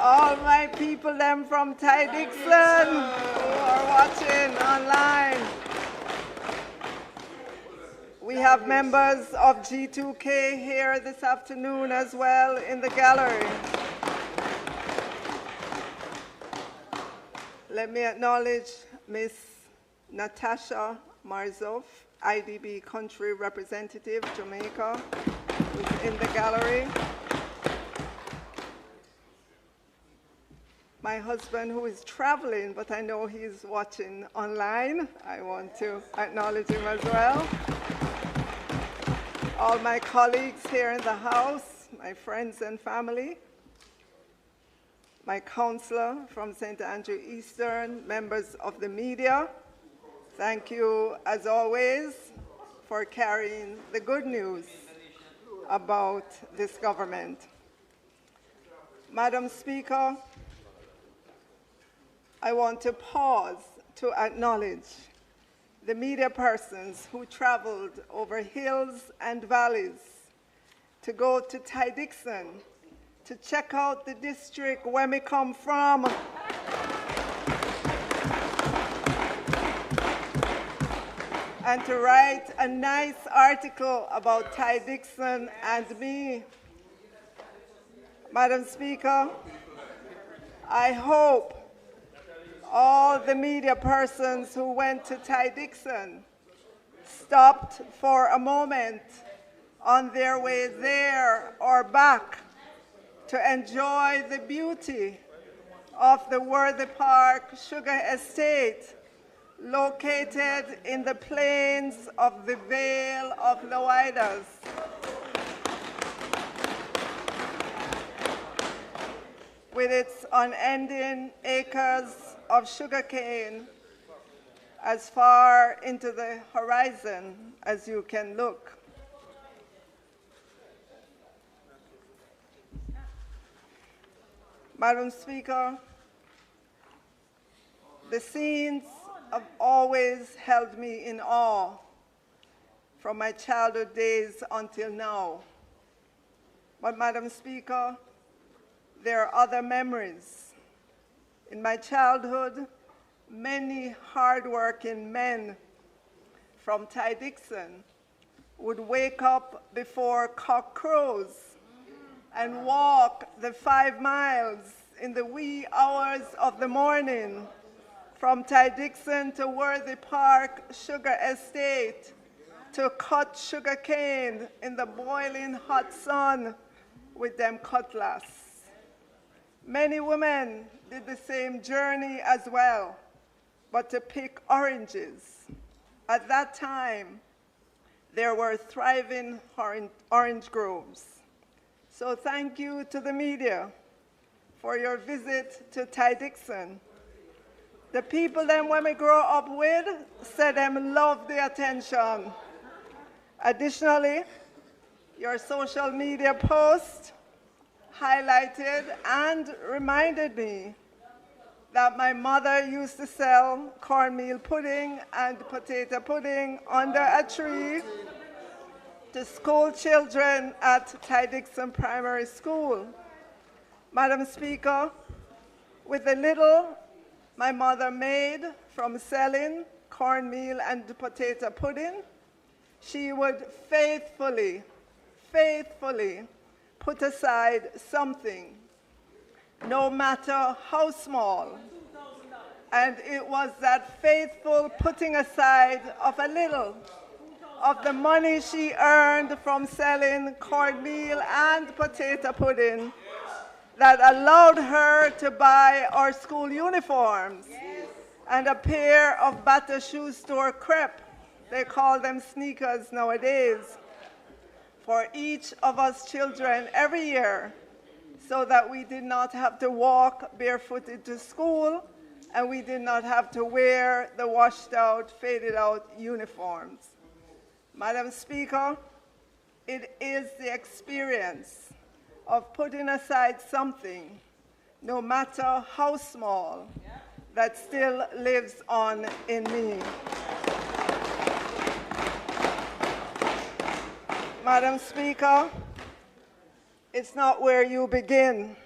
all my people them from Ty Dixon who are watching online. We have members of G2K here this afternoon as well in the gallery. Let me acknowledge Ms. Natasha Marzoff, IDB Country Representative, Jamaica, who's in the gallery. My husband, who is traveling, but I know he's watching online. I want to acknowledge him as well. All my colleagues here in the House, my friends and family, my counselor from St. Andrew Eastern, members of the media, thank you, as always, for carrying the good news about this government. Madam Speaker, I want to pause to acknowledge the media persons who traveled over hills and valleys to go to Ty Dixon to check out the district where we come from. And to write a nice article about Ty Dixon and me. Madam Speaker, I hope all the media persons who went to Ty Dixon stopped for a moment on their way there or back to enjoy the beauty of the Worthy Park Sugar Estate located in the plains of the Vale of Labourites. With its unending acres of sugarcane as far into the horizon as you can look. Madam Speaker, the scenes have always held me in awe from my childhood days until now. But Madam Speaker, there are other memories. In my childhood, many hardworking men from Ty Dixon would wake up before cock crows and walk the 5 miles in the wee hours of the morning from Ty Dixon to Worthy Park Sugar Estate to cut sugar cane in the boiling hot sun with them cutlass. Many women did the same journey as well, but to pick oranges. At that time, there were thriving orange groves. So thank you to the media for your visit to Ty Dixon. The people them when we grow up with said them love the attention. Additionally, your social media post highlighted and reminded me that my mother used to sell cornmeal pudding and potato pudding under a tree to school children at Ty Dixon Primary School. Madam Speaker, with the little my mother made from selling cornmeal and potato pudding, she would faithfully put aside something, no matter how small. And it was that faithful putting aside of a little of the money she earned from selling cornmeal and potato pudding that allowed her to buy our school uniforms and a pair of Batter Shoe Store crepe. They call them sneakers nowadays, for each of us children every year, so that we did not have to walk barefooted to school and we did not have to wear the washed out, faded out uniforms. Madam Speaker, it is the experience of putting aside something, no matter how small, that still lives on in me. Madam Speaker, it's not where you begin,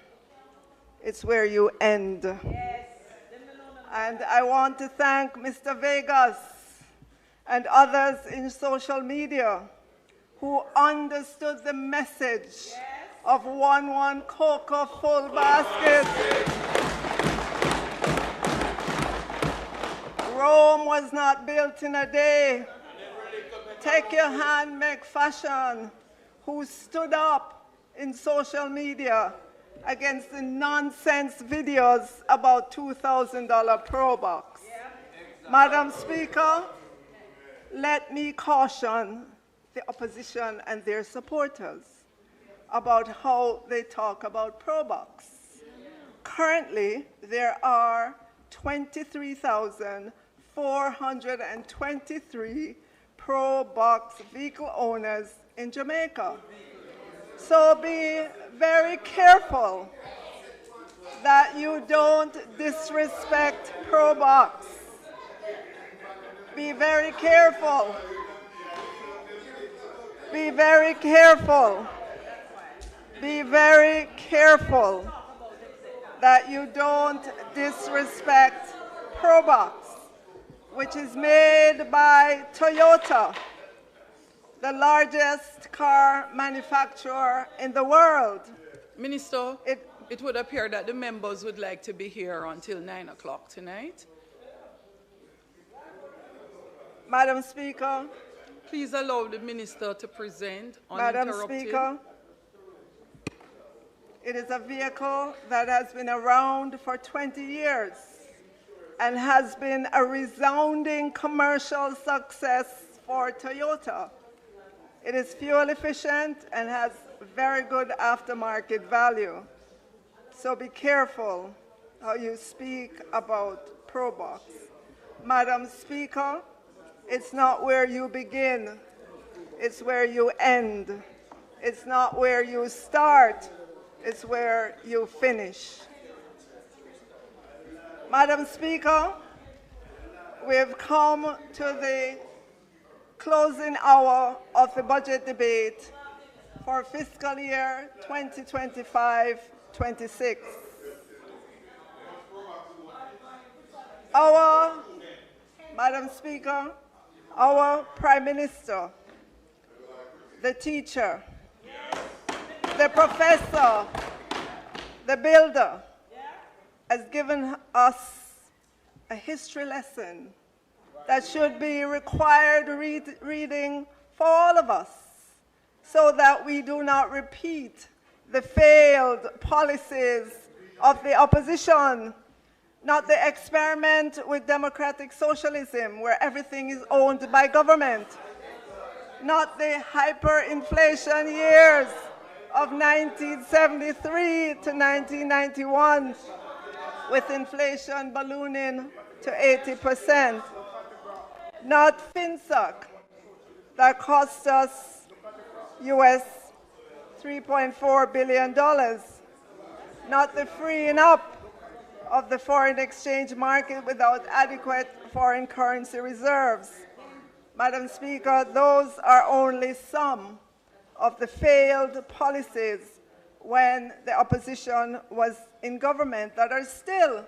it's where you end. And I want to thank Mr. Vegas and others in social media who understood the message of 1 cocoa full basket. Rome was not built in a day. Take your hand, make fashion, who stood up in social media against the nonsense videos about $2,000 Pro Box. Madam Speaker, let me caution the opposition and their supporters about how they talk about Pro Box. Currently, there are 23,423 Pro Box vehicle owners in Jamaica. So be very careful that you don't disrespect Pro Box. Be very careful. Be very careful. Be very careful that you don't disrespect Pro Box, which is made by Toyota, the largest car manufacturer in the world. Minister, it would appear that the members would like to be here until 9 o'clock tonight. Madam Speaker. Please allow the minister to present uninterrupted. Madam Speaker, it is a vehicle that has been around for 20 years and has been a resounding commercial success for Toyota. It is fuel efficient and has very good aftermarket value. So be careful how you speak about Pro Box. Madam Speaker, it's not where you begin, it's where you end. It's not where you start, it's where you finish. Madam Speaker, we've come to the closing hour of the budget debate for fiscal year 2025-26. Madam Speaker, our Prime Minister, the teacher, the professor, the builder, has given us a history lesson that should be required reading for all of us so that we do not repeat the failed policies of the opposition, not the experiment with democratic socialism where everything is owned by government, not the hyperinflation years of 1973 to 1991 with inflation ballooning to 80%, not FinSoc that cost us US $3.4 billion, not the freeing up of the foreign exchange market without adequate foreign currency reserves. Madam Speaker, those are only some of the failed policies when the opposition was in government that are still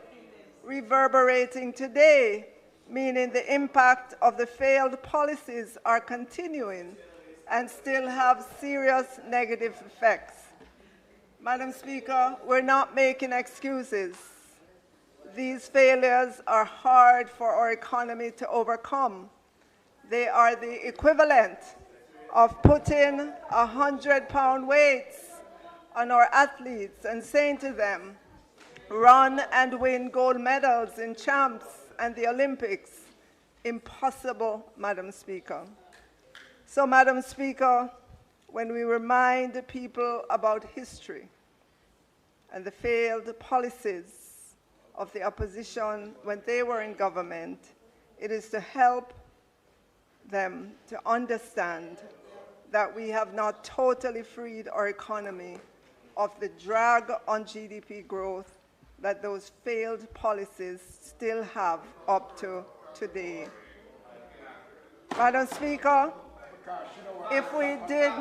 reverberating today, meaning the impact of the failed policies are continuing and still have serious negative effects. Madam Speaker, we're not making excuses. These failures are hard for our economy to overcome. They are the equivalent of putting 100-pound weights on our athletes and saying to them, run and win gold medals in champs and the Olympics. Impossible, Madam Speaker. So, Madam Speaker, when we remind people about history and the failed policies of the opposition when they were in government, it is to help them to understand that we have not totally freed our economy of the drag on GDP growth that those failed policies still have up to today. Madam Speaker, if we did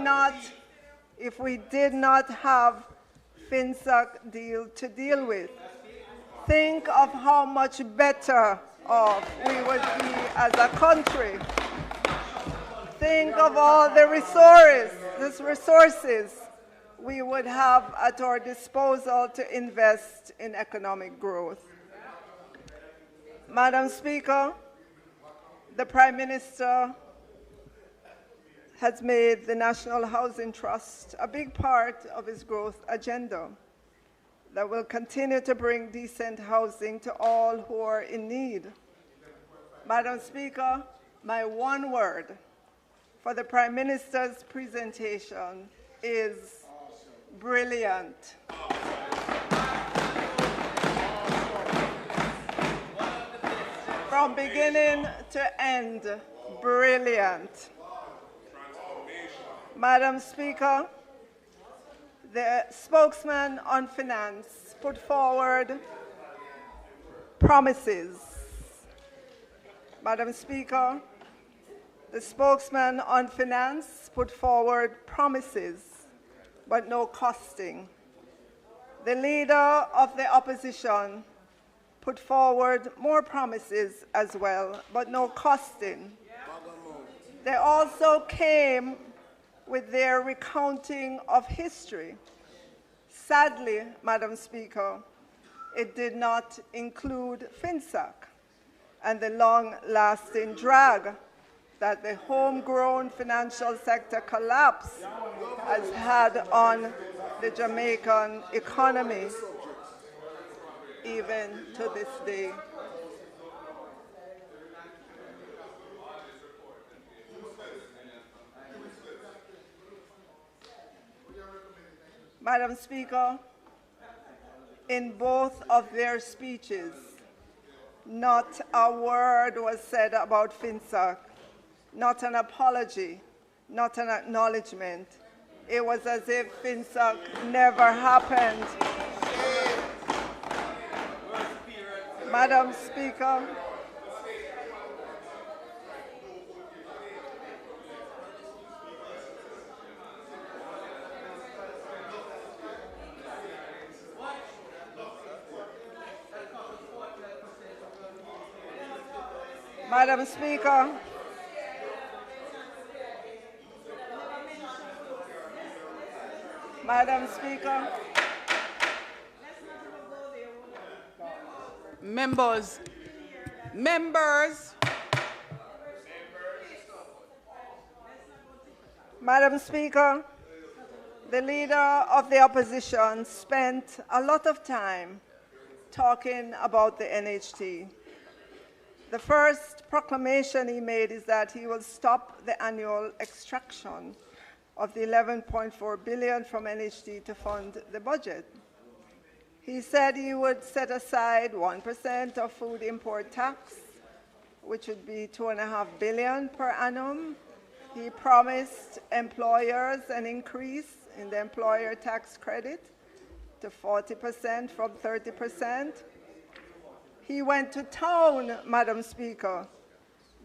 not have FinSAC deal to deal with. Think of how much better off we would be as a country. Think of all the resources we would have at our disposal to invest in economic growth. Madam Speaker, the Prime Minister has made the National Housing Trust a big part of his growth agenda that will continue to bring decent housing to all who are in need. Madam Speaker, my one word for the Prime Minister's presentation is brilliant. From beginning to end, brilliant. Madam Speaker, the spokesman on finance put forward promises. Madam Speaker, the spokesman on finance put forward promises, but no costing. The leader of the opposition put forward more promises as well, but no costing. They also came with their recounting of history. Sadly, Madam Speaker, it did not include FinSAC and the long-lasting drag that the homegrown financial sector collapse has had on the Jamaican economy, even to this day. Madam Speaker, in both of their speeches, not a word was said about FinSAC, not an apology, not an acknowledgement. It was as if FinSAC never happened. Madam Speaker, Madam Speaker, Madam Speaker, Members, Madam Speaker, the leader of the opposition spent a lot of time talking about the NHT. The first proclamation he made is that he will stop the annual extraction of the 11.4 billion from NHT to fund the budget. He said he would set aside 1% of food import tax, which would be 2.5 billion per annum. He promised employers an increase in the employer tax credit to 40% from 30%. He went to town, Madam Speaker,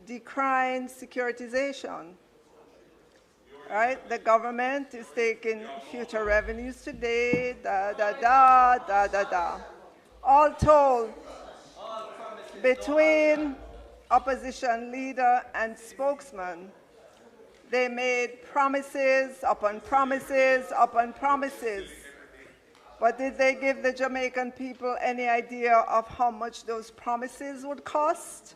decrying securitization. Right? The government is taking future revenues today, All told, between opposition leader and spokesman, they made promises upon promises upon promises. But did they give the Jamaican people any idea of how much those promises would cost?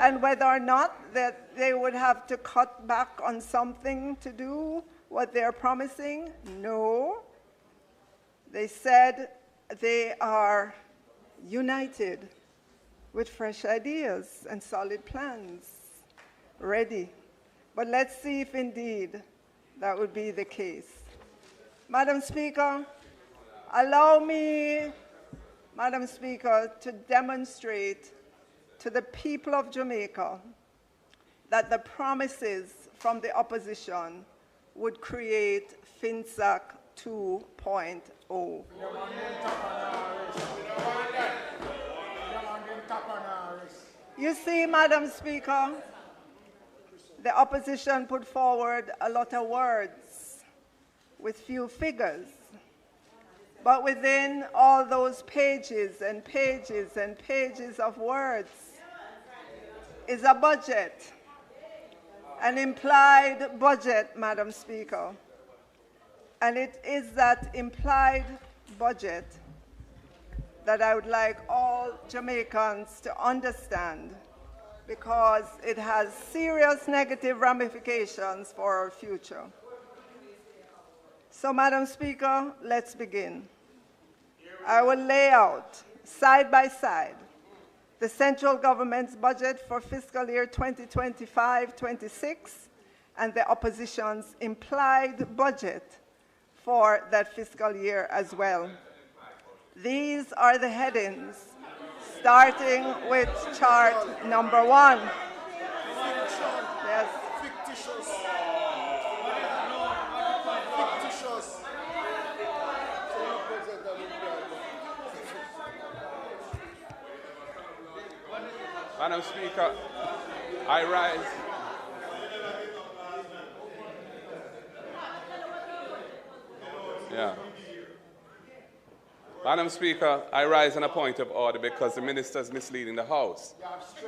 And whether or not that they would have to cut back on something to do what they're promising? No. They said they are united with fresh ideas and solid plans, ready. But let's see if indeed that would be the case. Madam Speaker, allow me, Madam Speaker, to demonstrate to the people of Jamaica that the promises from the opposition would create FinSAC 2.0. You see, Madam Speaker, the opposition put forward a lot of words with few figures. But within all those pages and pages and pages of words is a budget, an implied budget, Madam Speaker. And it is that implied budget that I would like all Jamaicans to understand, because it has serious negative ramifications for our future. So, Madam Speaker, let's begin. I will lay out, side by side, the central government's budget for fiscal year 2025-26 and the opposition's implied budget for that fiscal year as well. These are the headings, starting with chart number 1. Yes. Fictitious. Madam Speaker, I rise. Yeah. Madam Speaker, I rise on a point of order because the minister is misleading the House.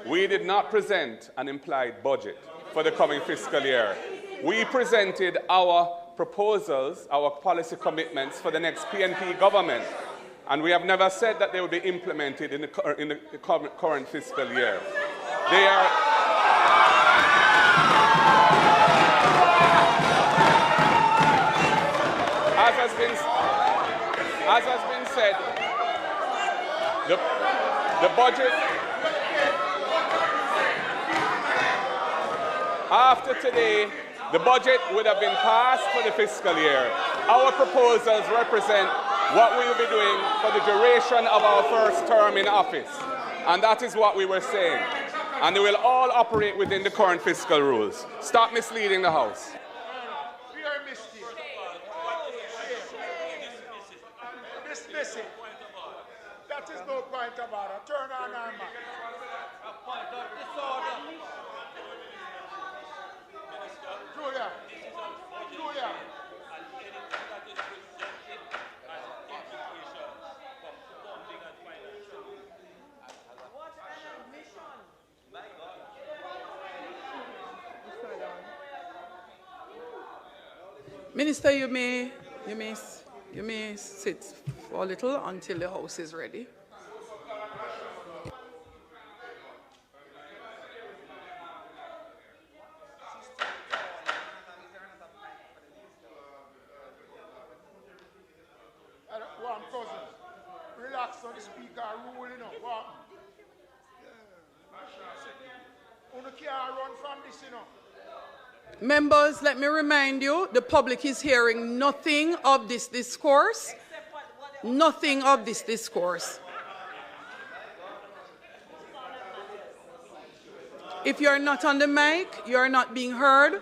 We did not present an implied budget for the coming fiscal year. We presented our proposals, our policy commitments for the next PNP government, and we have never said that they will be implemented in the current fiscal year. They are... As has been said, the budget, after today, the budget would have been passed for the fiscal year. Our proposals represent what we will be doing for the duration of our first term in office. And that is what we were saying. And they will all operate within the current fiscal rules. Stop misleading the House. Dismiss it. That is no point about it. Turn on our mic. A point of disorder. Julia. Julia. Minister, you may sit for a little until the House is ready. One cousin, relax on the speaker rule, you know. What? You can't run from this, you know. Members, let me remind you, the public is hearing nothing of this discourse. Nothing of this discourse. If you're not on the mic, you're not being heard.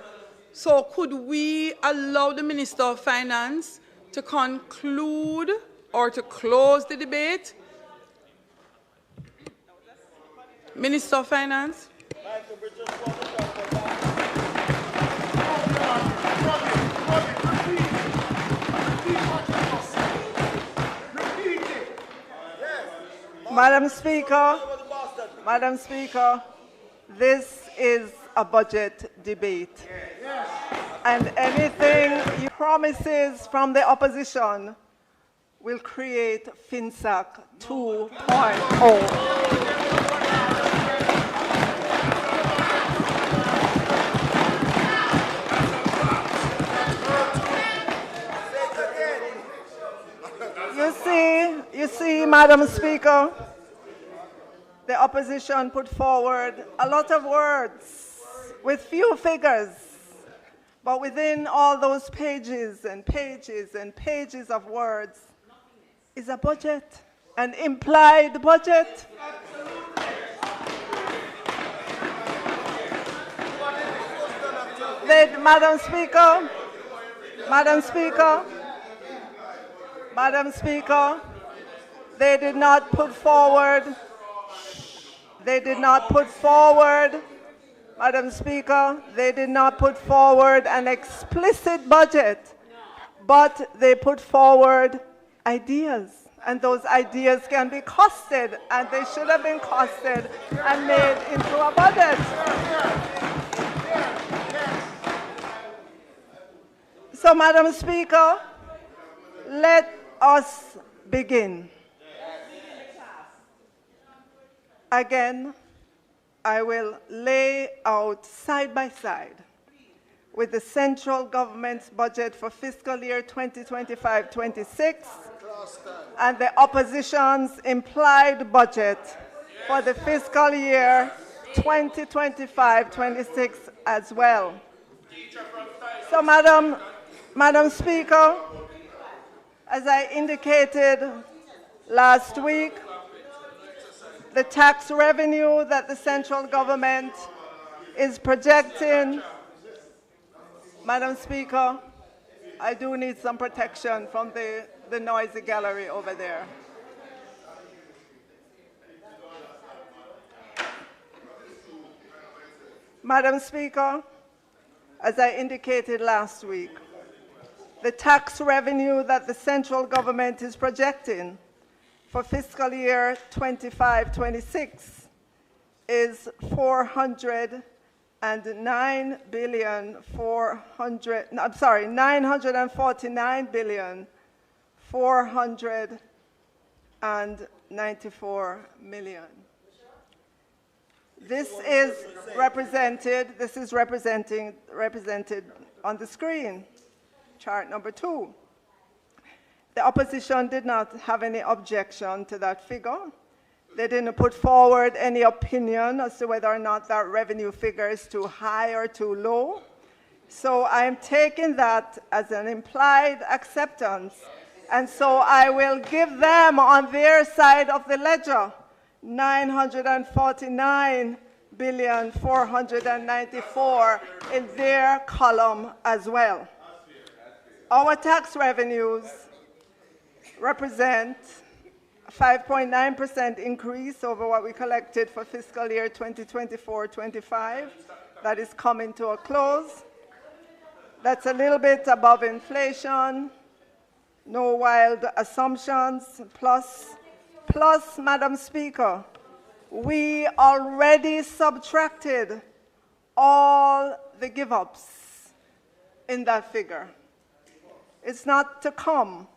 So could we allow the Minister of Finance to conclude or to close the debate? Minister of Finance. Madam Speaker, this is a budget debate. And anything you promises from the opposition will create FinSAC 2.0. You see, Madam Speaker, the opposition put forward a lot of words with few figures, but within all those pages and pages and pages of words is a budget, an implied budget. Madam Speaker, they did not put forward, Madam Speaker, they did not put forward an explicit budget, but they put forward ideas. And those ideas can be costed, and they should have been costed and made into a budget. So, Madam Speaker, let us begin. Again, I will lay out side by side with the central government's budget for fiscal year 2025-26 and the opposition's implied budget for the fiscal year 2025-26 as well. So, Madam Speaker, as I indicated last week, the tax revenue that the central government is projecting, Madam Speaker, I do need some protection from the noisy gallery over there. Madam Speaker, as I indicated last week, the tax revenue that the central government is projecting for fiscal year 25-26 is $994,494,000,000. This is represented on the screen, chart number 2. The opposition did not have any objection to that figure. They didn't put forward any opinion as to whether or not that revenue figure is too high or too low. So I'm taking that as an implied acceptance. And so I will give them on their side of the ledger $949,494,000,000 in their column as well. Our tax revenues represent a 5.9% increase over what we collected for fiscal year 2024-25. That is coming to a close. That's a little bit above inflation, no wild assumptions, plus, Madam Speaker, we already subtracted all the give-ups in that figure. It's not to come.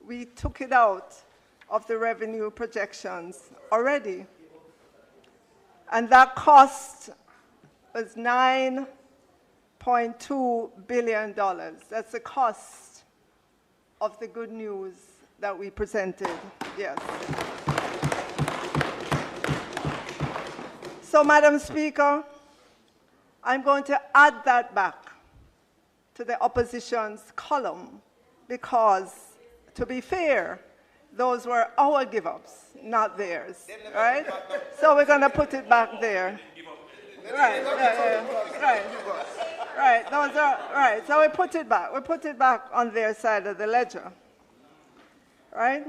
We took it out of the revenue projections already. And that cost was $9.2 billion. That's the cost of the good news that we presented, yes. So, Madam Speaker, I'm going to add that back to the opposition's column because, to be fair, those were our give-ups, not theirs, right? So we're going to put it back there. Right, those are, right, so we put it back. We put it back on their side of the ledger, right?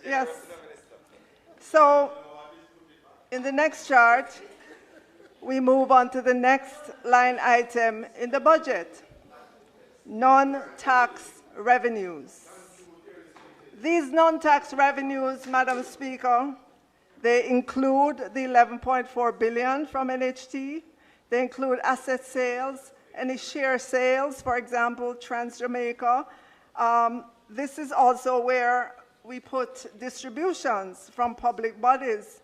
Yes. So in the next chart, we move on to the next line item in the budget, non-tax revenues. These non-tax revenues, Madam Speaker, they include the $11.4 billion from NHT. They include asset sales, any share sales, for example, Trans-Jamaica. This is also where we put distributions from public bodies.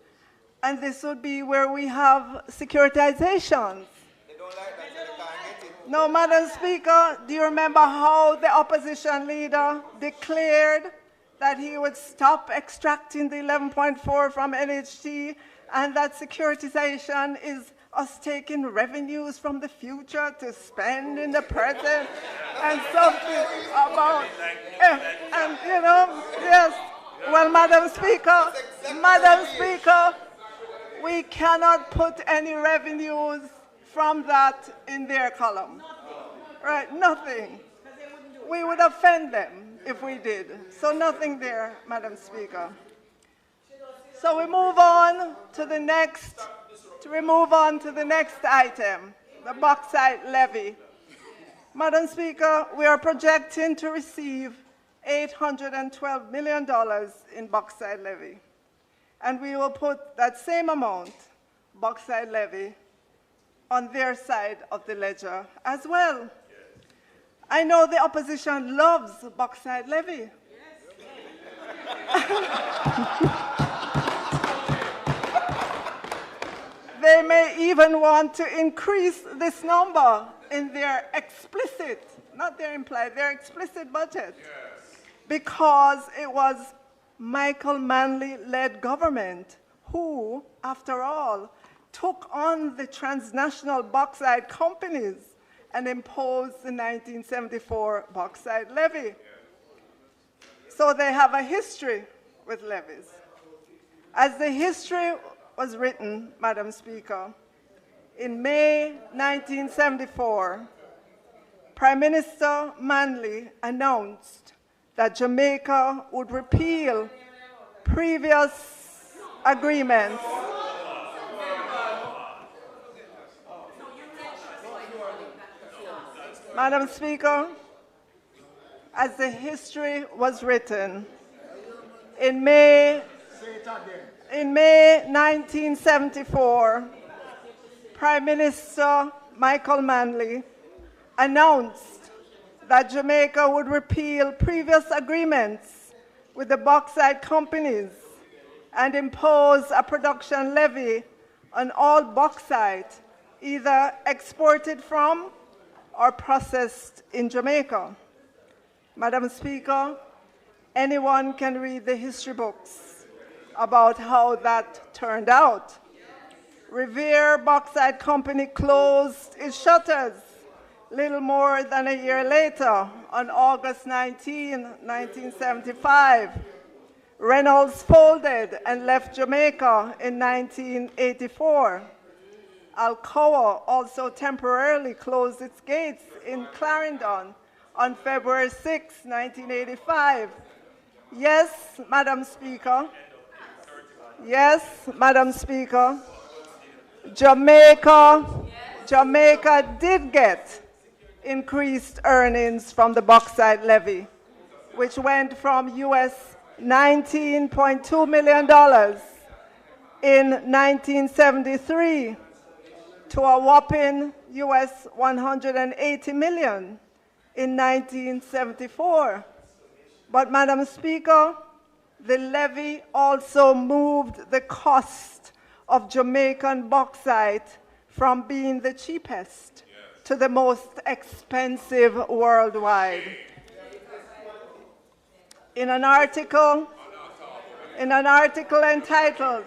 And this would be where we have securitizations. They don't like that, so they can't get it. No, Madam Speaker, do you remember how the opposition leader declared that he would stop extracting the 11.4 from NHT, and that securitization is us taking revenues from the future to spend in the present, and something about, and you know, yes. Well, Madam Speaker, we cannot put any revenues from that in their column. Right, nothing. We would offend them if we did. So nothing there, Madam Speaker. So we move on to the next, item, the bauxite levy. Madam Speaker, we are projecting to receive $812 million in bauxite levy. And we will put that same amount, bauxite levy, on their side of the ledger as well. I know the opposition loves bauxite levy. They may even want to increase this number in their explicit, not their implied, their explicit budget. Yes. Because it was Michael Manley-led government who, after all, took on the transnational bauxite companies and imposed the 1974 bauxite levy. So they have a history with levies. As the history was written, Madam Speaker, in May 1974, Prime Minister Manley announced that Jamaica would repeal previous agreements Madam Speaker, as the history was written, in May 1974, Prime Minister Michael Manley announced that Jamaica would repeal previous agreements with the bauxite companies and impose a production levy on all bauxite either exported from or processed in Jamaica. Madam Speaker, anyone can read the history books about how that turned out. Revere Bauxite Company closed its shutters little more than a year later on August 19, 1975. Reynolds folded and left Jamaica in 1984. Alcoa also temporarily closed its gates in Clarendon on February 6, 1985. Yes, Madam Speaker. Yes, Madam Speaker. Jamaica did get increased earnings from the bauxite levy, which went from US $19.2 million in 1973 to a whopping US $180 million in 1974. But, Madam Speaker, the levy also moved the cost of Jamaican bauxite from being the cheapest to the most expensive worldwide. In an article entitled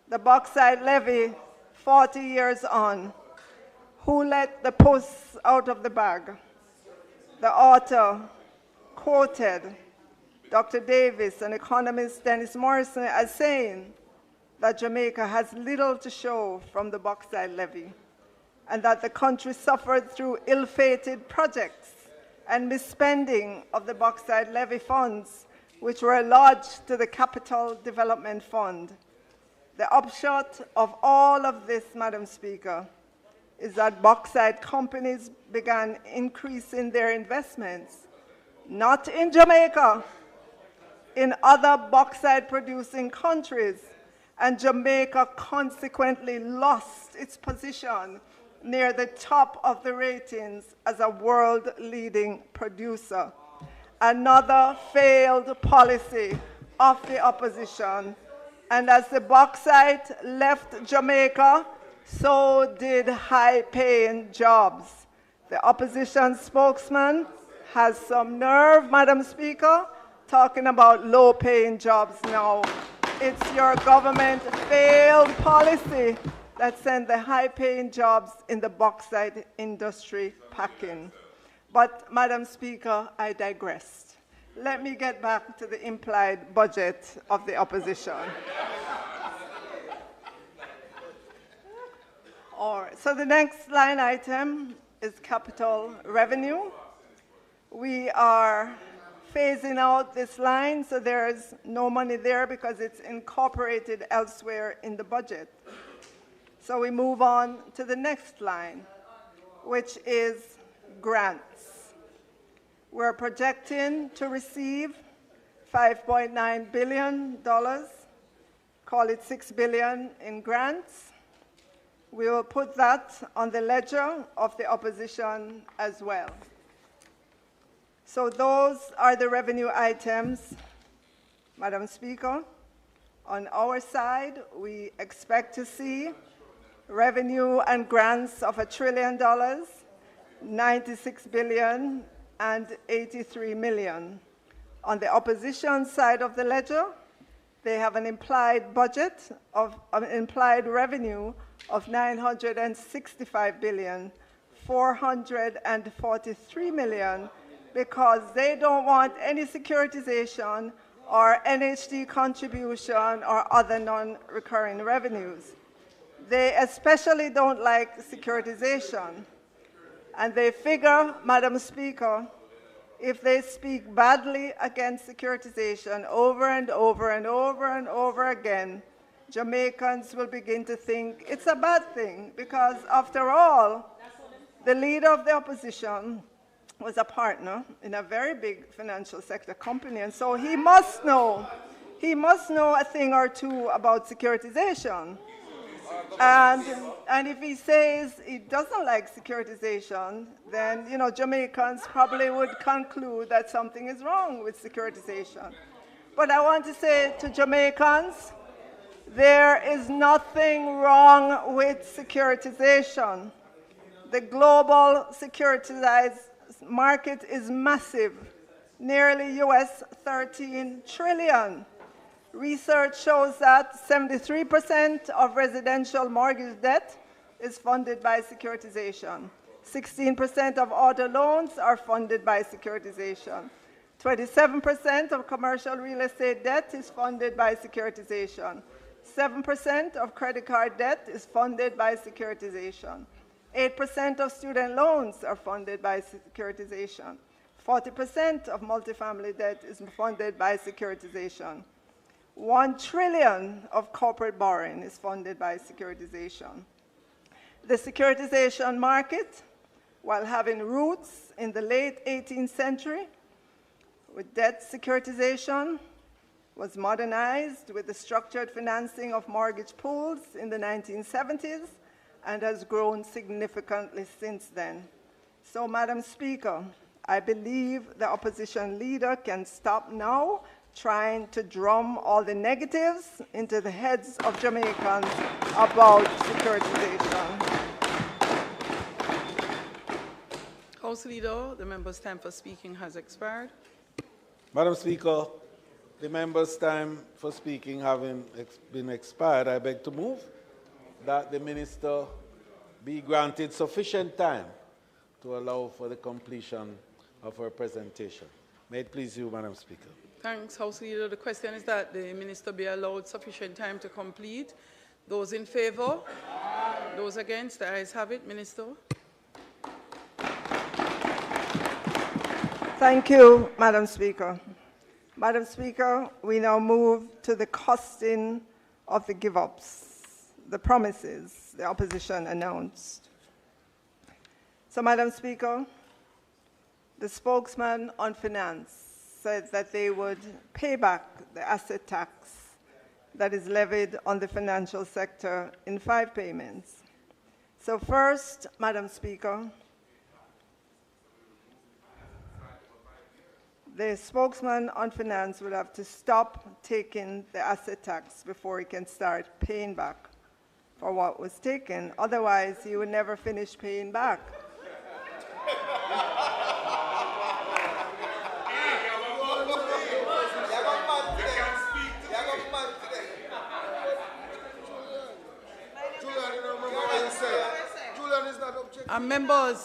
"The Bauxite Levy 40 Years On, Who Let the Puss Out of the Bag?" the author quoted Dr. Davis and economist Dennis Morrison as saying that Jamaica has little to show from the bauxite levy, and that the country suffered through ill-fated projects and misspending of the bauxite levy funds, which were lodged to the Capital Development Fund. The upshot of all of this, Madam Speaker, is that bauxite companies began increasing their investments, not in Jamaica, in other bauxite-producing countries, and Jamaica consequently lost its position near the top of the ratings as a world-leading producer. Another failed policy of the opposition. And as the bauxite left Jamaica, so did high-paying jobs. The opposition spokesman has some nerve, Madam Speaker, talking about low-paying jobs now. It's your government failed policy that sent the high-paying jobs in the bauxite industry packing. But, Madam Speaker, I digressed. Let me get back to the implied budget of the opposition. All right, so the next line item is capital revenue. We are phasing out this line, so there's no money there because it's incorporated elsewhere in the budget. So we move on to the next line, which is grants. We're projecting to receive $5.9 billion, call it $6 billion in grants. We will put that on the ledger of the opposition as well. So those are the revenue items, Madam Speaker. On our side, we expect to see revenue and grants of $1 trillion, 96 billion, and 83 million. On the opposition side of the ledger, they have an implied budget of an implied revenue of 965 billion, 443 million, because they don't want any securitization or NHD contribution or other non-recurring revenues. They especially don't like securitization. And they figure, Madam Speaker, if they speak badly against securitization over and over and over and over again, Jamaicans will begin to think it's a bad thing, because after all, the leader of the opposition was a partner in a very big financial sector company, and so he must know a thing or two about securitization. And if he says he doesn't like securitization, then Jamaicans probably would conclude that something is wrong with securitization. But I want to say to Jamaicans, there is nothing wrong with securitization. The global securitized market is massive, nearly US 13 trillion. Research shows that 73% of residential mortgage debt is funded by securitization. 16% of auto loans are funded by securitization. 27% of commercial real estate debt is funded by securitization. 7% of credit card debt is funded by securitization. 8% of student loans are funded by securitization. 40% of multifamily debt is funded by securitization. 1 trillion of corporate borrowing is funded by securitization. The securitization market, while having roots in the late 18th century, with debt securitization, was modernized with the structured financing of mortgage pools in the 1970s and has grown significantly since then. So, Madam Speaker, I believe the opposition leader can stop now trying to drum all the negatives into the heads of Jamaicans about securitization. House Leader, the member's time for speaking has expired. Madam Speaker, the member's time for speaking having been expired, I beg to move that the minister be granted sufficient time to allow for the completion of her presentation. May it please you, Madam Speaker. Thanks, House Leader. The question is that the minister be allowed sufficient time to complete. Those in favor? Those against? The ayes have it. Minister. Thank you, Madam Speaker. Madam Speaker, we now move to the costing of the give-ups, the promises the opposition announced. So, Madam Speaker, the spokesman on finance said that they would pay back the asset tax that is levied on the financial sector in 5 payments. So first, Madam Speaker, the spokesman on finance will have to stop taking the asset tax before he can start paying back for what was taken. Otherwise, he would never finish paying back.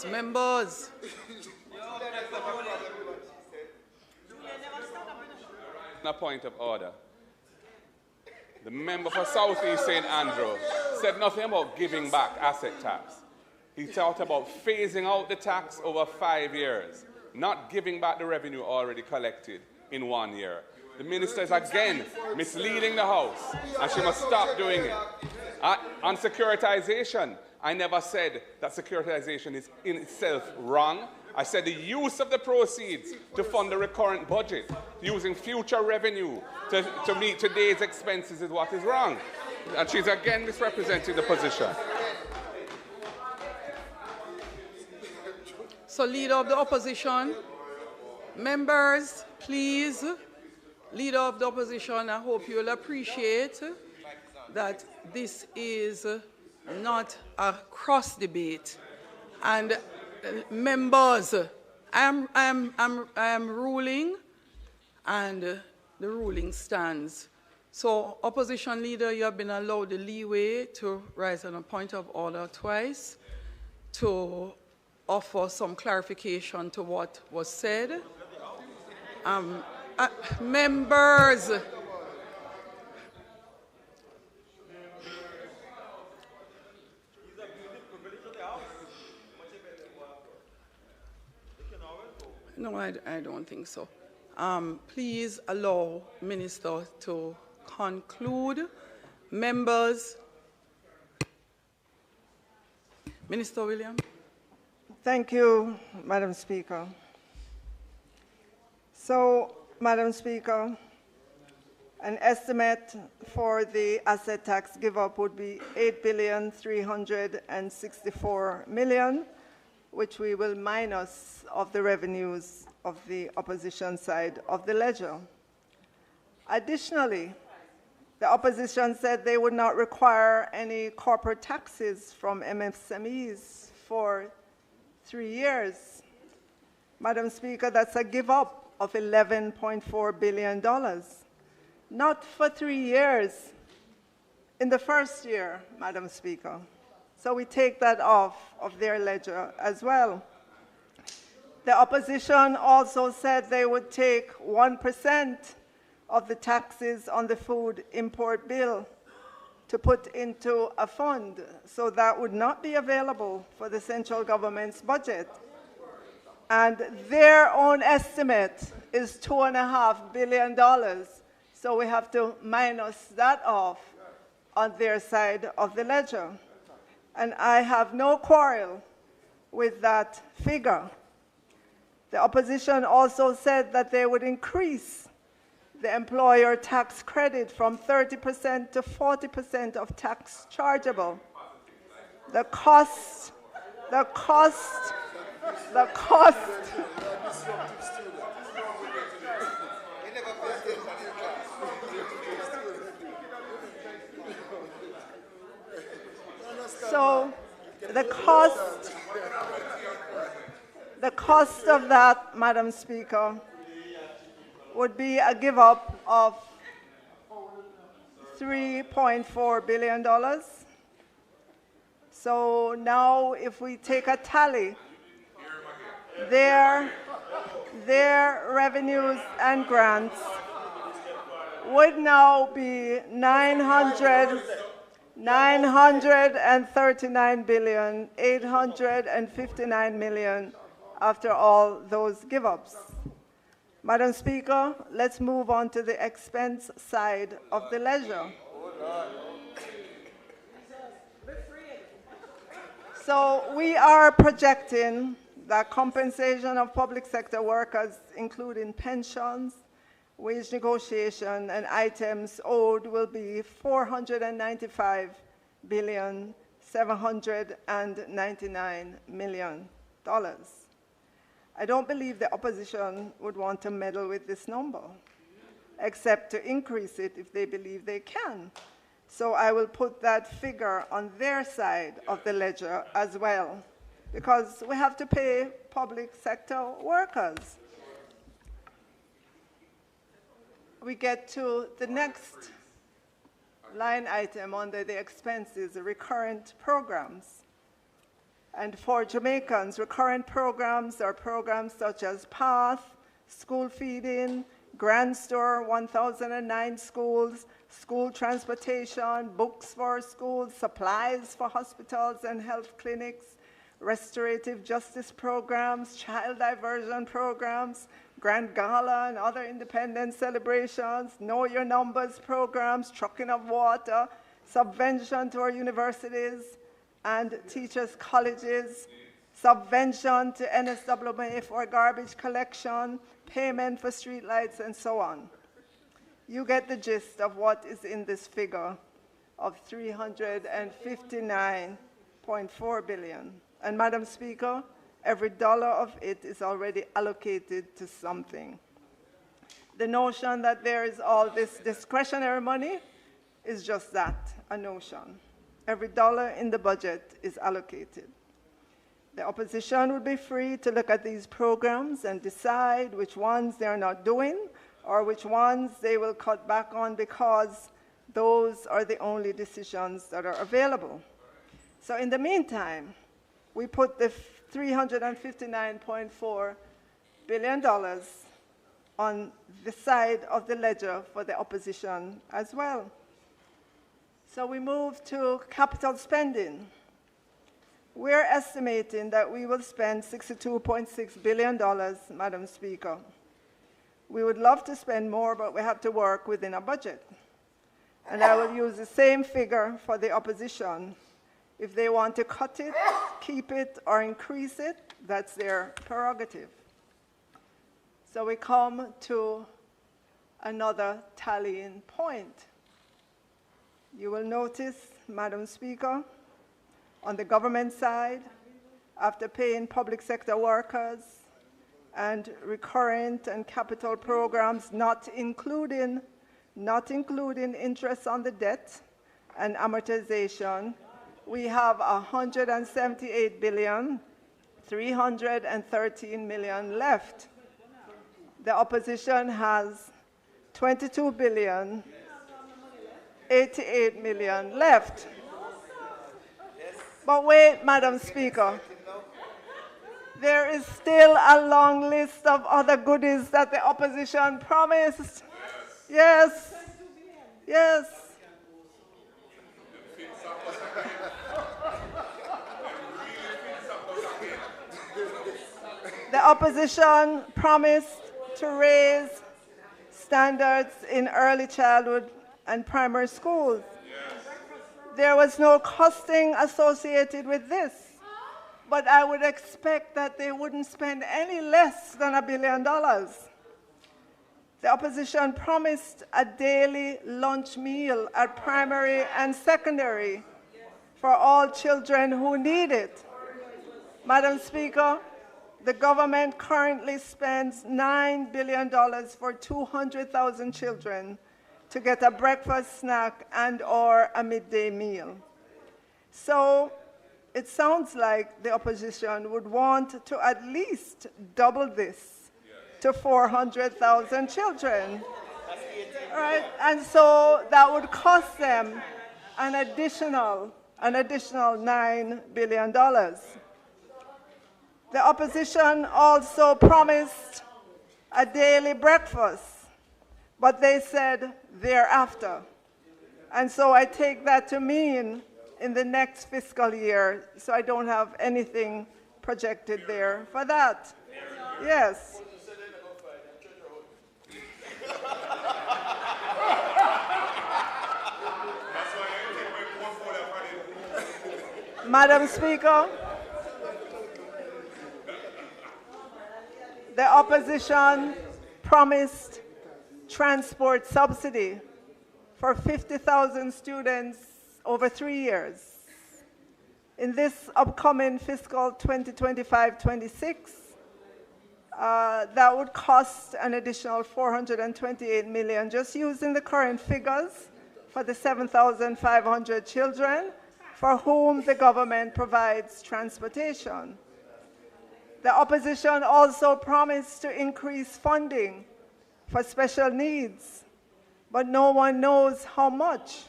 Members. A point of order. The member for South East St. Andrew said nothing about giving back asset tax. He talked about phasing out the tax over 5 years, not giving back the revenue already collected in 1 year. The minister is again misleading the House, and she must stop doing it. On securitization, I never said that securitization is in itself wrong. I said the use of the proceeds to fund the recurrent budget, using future revenue to meet today's expenses is what is wrong. And she's again misrepresenting the position. So, Leader of the Opposition, members, please, Leader of the Opposition, I hope you will appreciate that this is not a cross debate. And members, I am ruling, and the ruling stands. So, Opposition Leader, you have been allowed the leeway to rise on a point of order twice to offer some clarification to what was said. Members, no, I don't think so. Please allow Minister to conclude. Members, Minister Williams. Thank you, Madam Speaker. So, Madam Speaker, an estimate for the asset tax give-up would be $8,364,000,000, which we will minus of the revenues of the opposition side of the ledger. Additionally, the opposition said they would not require any corporate taxes from MSMEs for 3 years. Madam Speaker, that's a give-up of $11.4 billion. Not for 3 years, in the first year, Madam Speaker. So we take that off of their ledger as well. The opposition also said they would take 1% of the taxes on the food import bill to put into a fund, so that would not be available for the central government's budget. And their own estimate is $2.5 billion, so we have to minus that off on their side of the ledger. And I have no quarrel with that figure. The opposition also said that they would increase the employer tax credit from 30% to 40% of tax chargeable. The cost. So the cost of that, Madam Speaker, would be a give-up of $3.4 billion. So now if we take a tally, their revenues and grants would now be $939,859,000,000 after all those give-ups. Madam Speaker, let's move on to the expense side of the ledger. So we are projecting that compensation of public sector workers, including pensions, wage negotiation, and items owed will be $495,799,000,000. I don't believe the opposition would want to meddle with this number, except to increase it if they believe they can. So I will put that figure on their side of the ledger as well, because we have to pay public sector workers. We get to the next line item under the expenses, recurrent programs. And for Jamaicans, recurrent programs are programs such as PATH, school feeding, Grand Store, 1,009 schools, school transportation, books for schools, supplies for hospitals and health clinics, restorative justice programs, child diversion programs, Grand Gala and other independence celebrations, Know Your Numbers programs, trucking of water, subvention to our universities, and teachers' colleges, subvention to NSWA for garbage collection, payment for streetlights, and so on. You get the gist of what is in this figure of $359.4 billion. And Madam Speaker, every dollar of it is already allocated to something. The notion that there is all this discretionary money is just that, a notion. Every dollar in the budget is allocated. The opposition would be free to look at these programs and decide which ones they're not doing or which ones they will cut back on because those are the only decisions that are available. So in the meantime, we put the $359.4 billion on the side of the ledger for the opposition as well. So we move to capital spending. We're estimating that we will spend $62.6 billion, Madam Speaker. We would love to spend more, but we have to work within a budget. And I will use the same figure for the opposition. If they want to cut it, keep it, or increase it, that's their prerogative. So we come to another tallying point. You will notice, Madam Speaker, on the government side, after paying public sector workers and recurrent and capital programs, not including interest on the debt and amortization, we have $178.313 billion left. The opposition has $22.088 billion left. But wait, Madam Speaker, there is still a long list of other goodies that the opposition promised. Yes, yes. The opposition promised to raise standards in early childhood and primary schools. There was no costing associated with this, but I would expect that they wouldn't spend any less than $1 billion. The opposition promised a daily lunch meal at primary and secondary for all children who need it. Madam Speaker, the government currently spends $9 billion for 200,000 children to get a breakfast, snack, and/or a midday meal. So it sounds like the opposition would want to at least double this to 400,000 children. All right? And so that would cost them an additional $9 billion. The opposition also promised a daily breakfast, but they said thereafter. And so I take that to mean in the next fiscal year, so I don't have anything projected there for that. Yes. Madam Speaker, the opposition promised transport subsidy for 50,000 students over 3 years. In this upcoming fiscal 2025-26, that would cost an additional $428 million, just using the current figures for the 7,500 children for whom the government provides transportation. The opposition also promised to increase funding for special needs, but no one knows how much.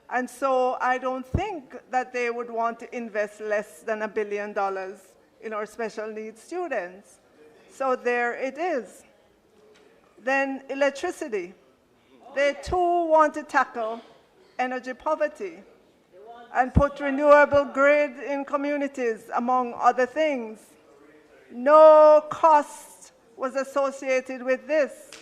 And so I don't think that they would want to invest less than $1 billion in our special needs students. So there it is. Then electricity. They too want to tackle energy poverty and put renewable grid in communities, among other things. No cost was associated with this,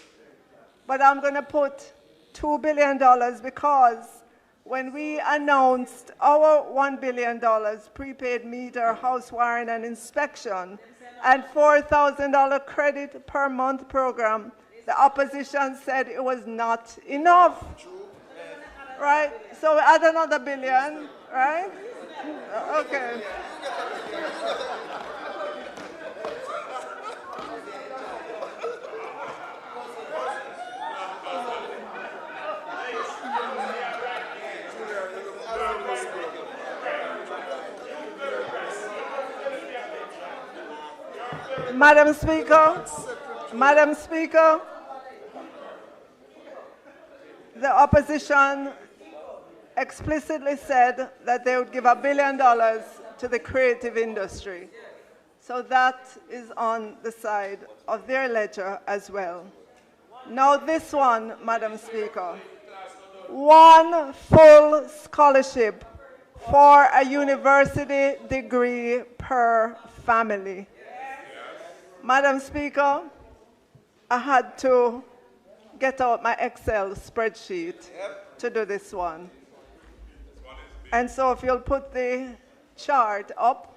but I'm going to put $2 billion because when we announced our $1 billion prepaid meter, house wiring and inspection, and $4,000 credit per month program, the opposition said it was not enough. Right? So we add another billion, right? Okay. Madam Speaker, the opposition explicitly said that they would give $1 billion to the creative industry. So that is on the side of their ledger as well. Now this one, Madam Speaker, one full scholarship for a university degree per family. Madam Speaker, I had to get out my Excel spreadsheet to do this one. And so if you'll put the chart up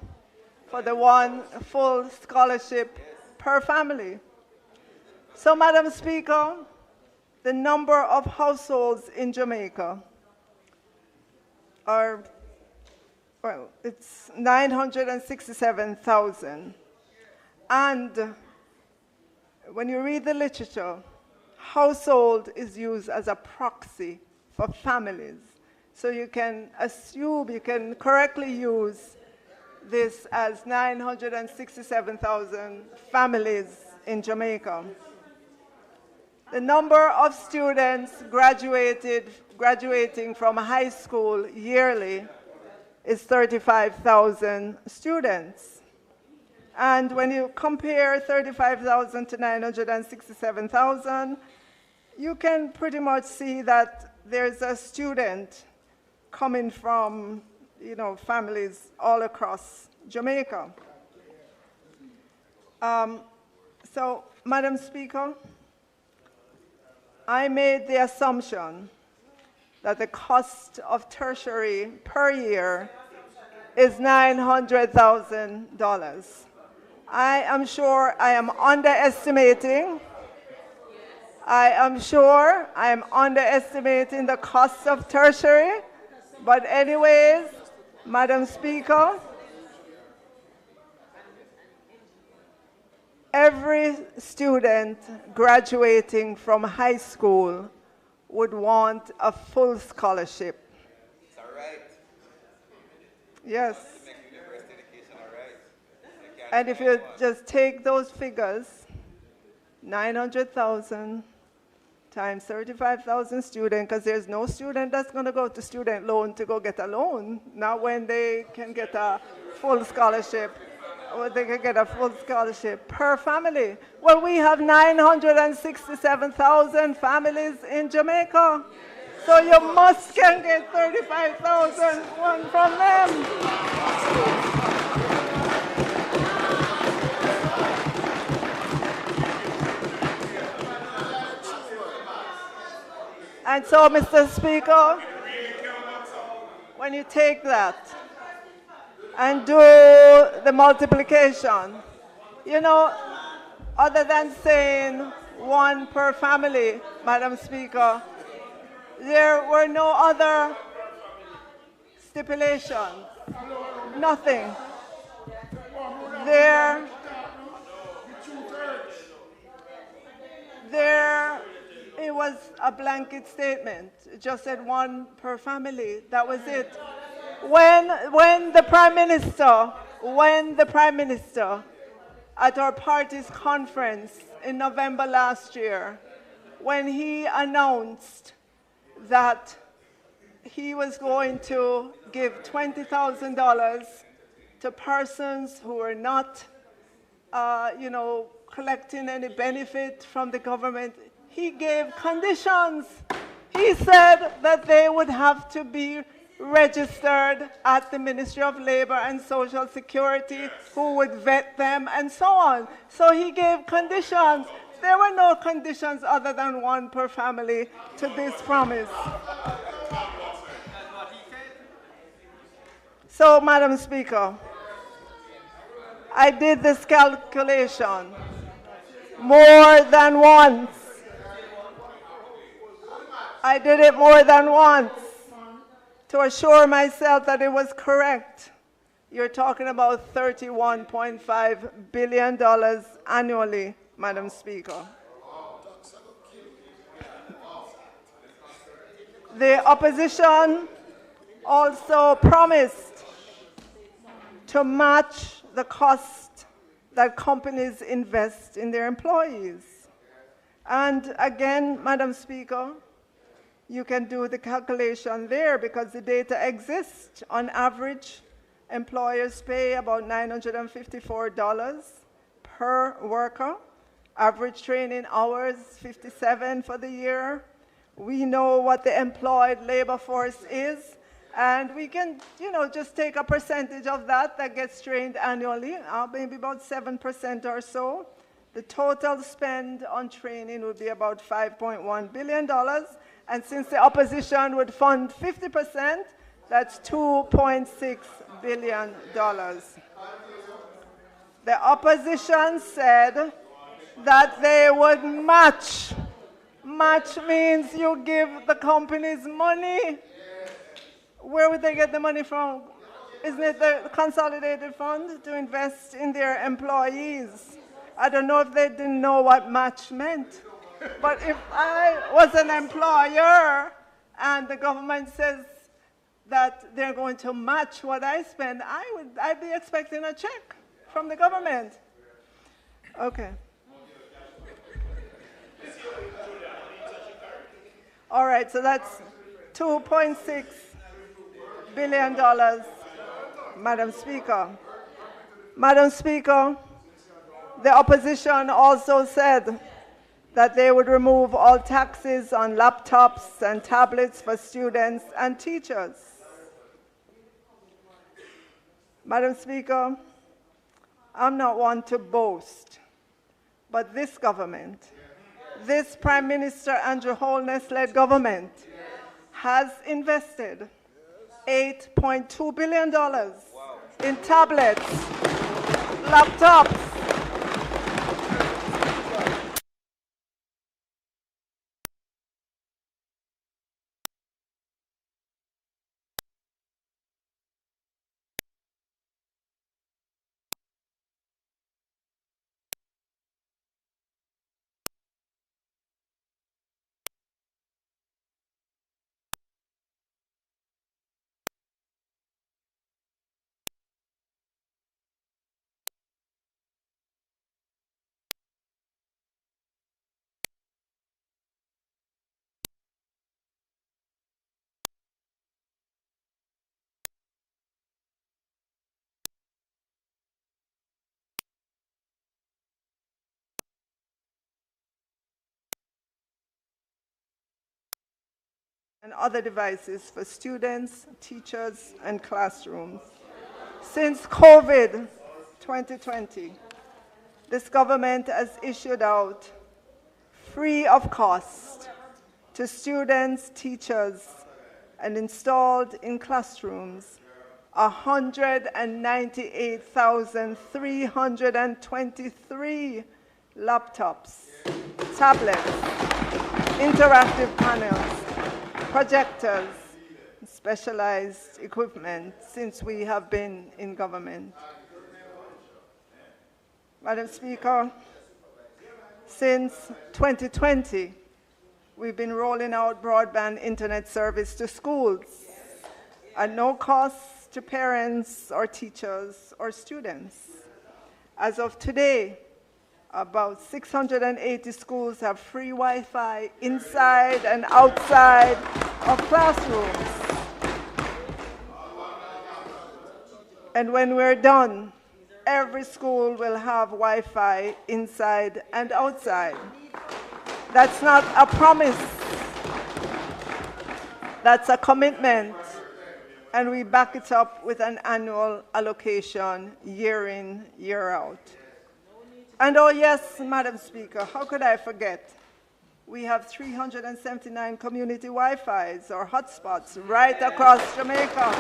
for the one full scholarship per family. So, Madam Speaker, the number of households in Jamaica are, well, it's 967,000. And when you read the literature, household is used as a proxy for families. So you can assume, you can correctly use this as 967,000 families in Jamaica. The number of students graduating from high school yearly is 35,000 students. And when you compare 35,000 to 967,000, you can pretty much see that there's a student coming from, families all across Jamaica. So, Madam Speaker, I made the assumption that the cost of tertiary per year is $900,000. I am sure I am underestimating. I am sure I am underestimating the cost of tertiary. But anyways, Madam Speaker, every student graduating from high school would want a full scholarship. It's all right. Yes. To make university education all right. And if you just take those figures, 900,000 times 35,000 students, because there's no student that's going to go to student loan to go get a loan, not when they can get a full scholarship, or they can get a full scholarship per family. Well, we have 967,000 families in Jamaica, so you must can get 35,000 one from them. And so, Mr. Speaker, when you take that and do the multiplication, other than saying one per family, Madam Speaker, there were no other stipulations, nothing. It was a blanket statement. It just said one per family. That was it. When the Prime Minister at our party's conference in November last year, when he announced that he was going to give $20,000 to persons who were not, collecting any benefit from the government, he gave conditions. He said that they would have to be registered at the Ministry of Labor and Social Security, who would vet them and so on. So he gave conditions. There were no conditions other than one per family to this promise. So, Madam Speaker, I did this calculation more than once. I did it more than once to assure myself that it was correct. You're talking about $31.5 billion annually, Madam Speaker. The opposition also promised to match the cost that companies invest in their employees. And again, Madam Speaker, you can do the calculation there because the data exists. On average, employers pay about $954 per worker. Average training hours, 57 for the year. We know what the employed labor force is, and we can, just take a percentage of that gets trained annually, maybe about 7% or so. The total spend on training would be about $5.1 billion, and since the opposition would fund 50%, that's $2.6 billion. The opposition said that they would match. Match means you give the companies money. Where would they get the money from? Isn't it the consolidated fund to invest in their employees? I don't know if they didn't know what match meant. But if I was an employer and the government says that they're going to match what I spend, I'd be expecting a check from the government. Okay. All right, so that's $2.6 billion, Madam Speaker. Madam Speaker, the opposition also said that they would remove all taxes on laptops and tablets for students and teachers. Madam Speaker, I'm not one to boast, but this government, this Prime Minister Andrew Holness-led government has invested $8.2 billion in tablets, laptops, and other devices for students, teachers, and classrooms. Since COVID 2020, this government has issued out, free of cost, to students, teachers, and installed in classrooms 198,323 laptops, tablets, interactive panels, projectors, specialized equipment since we have been in government. Madam Speaker, since 2020, we've been rolling out broadband internet service to schools at no cost to parents or teachers or students. As of today, about 680 schools have free Wi-Fi inside and outside of classrooms. And when we're done, every school will have Wi-Fi inside and outside. That's not a promise. That's a commitment. And we back it up with an annual allocation year in, year out. And oh yes, Madam Speaker, how could I forget? We have 379 community Wi-Fis or hotspots right across Jamaica.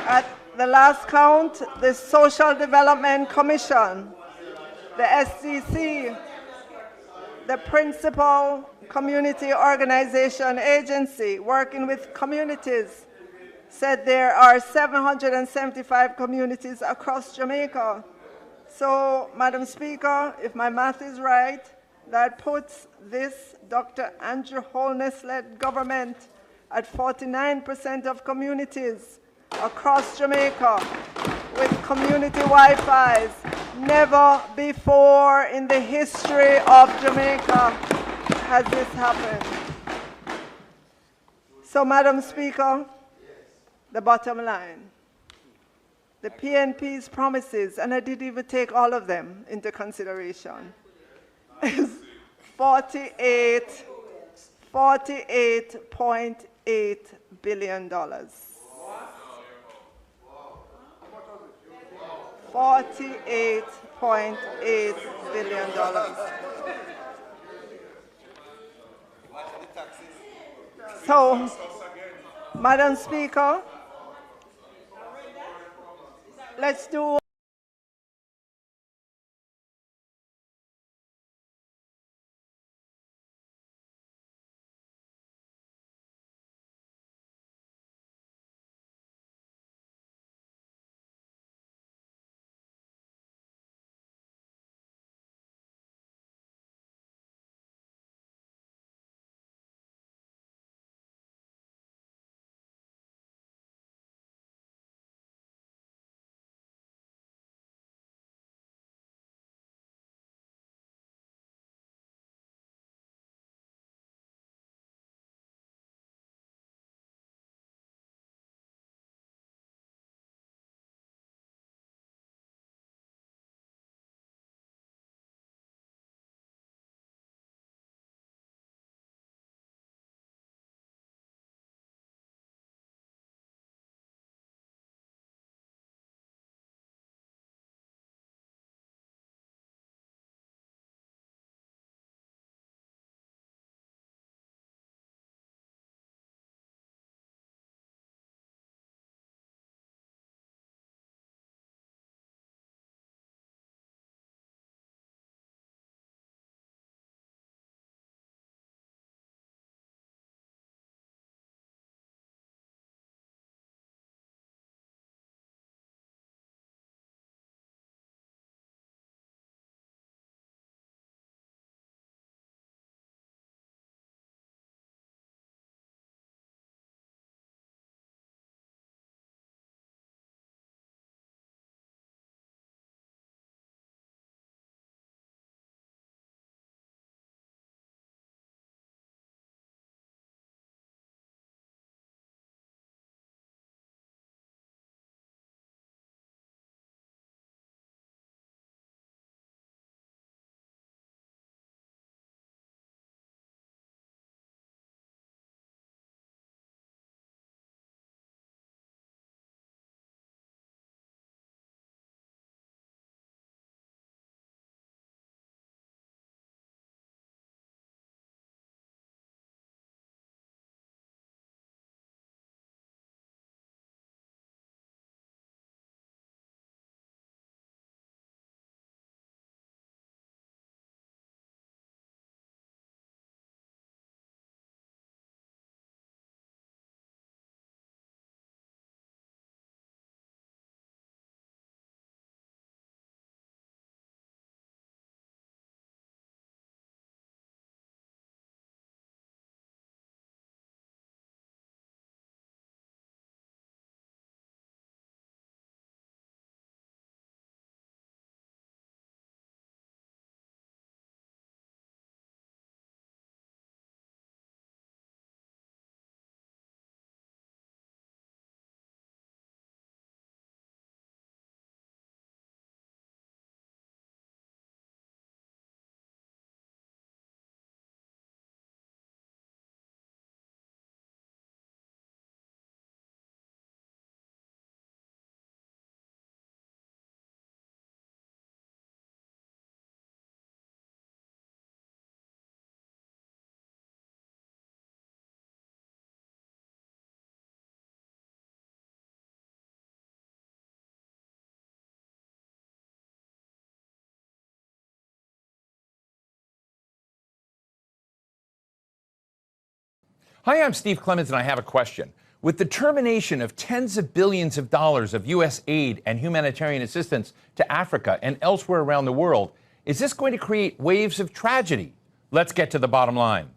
At the last count, the Social Development Commission, the SDC, the principal community organization agency working with communities, said there are 775 communities across Jamaica. So, Madam Speaker, if my math is right, that puts this Dr. Andrew Holness-led government at 49% of communities across Jamaica with community Wi-Fis. Never before in the history of Jamaica has this happened. So, Madam Speaker, the bottom line, the PNP's promises, and I didn't even take all of them into consideration, is $48.8 billion. $48.8 billion. So, Madam Speaker, let's do Hi, I'm Steve Clemens, and I have a question. With the termination of tens of billions of dollars of U.S. aid and humanitarian assistance to Africa and elsewhere around the world, is this going to create waves of tragedy? Let's get to the bottom line.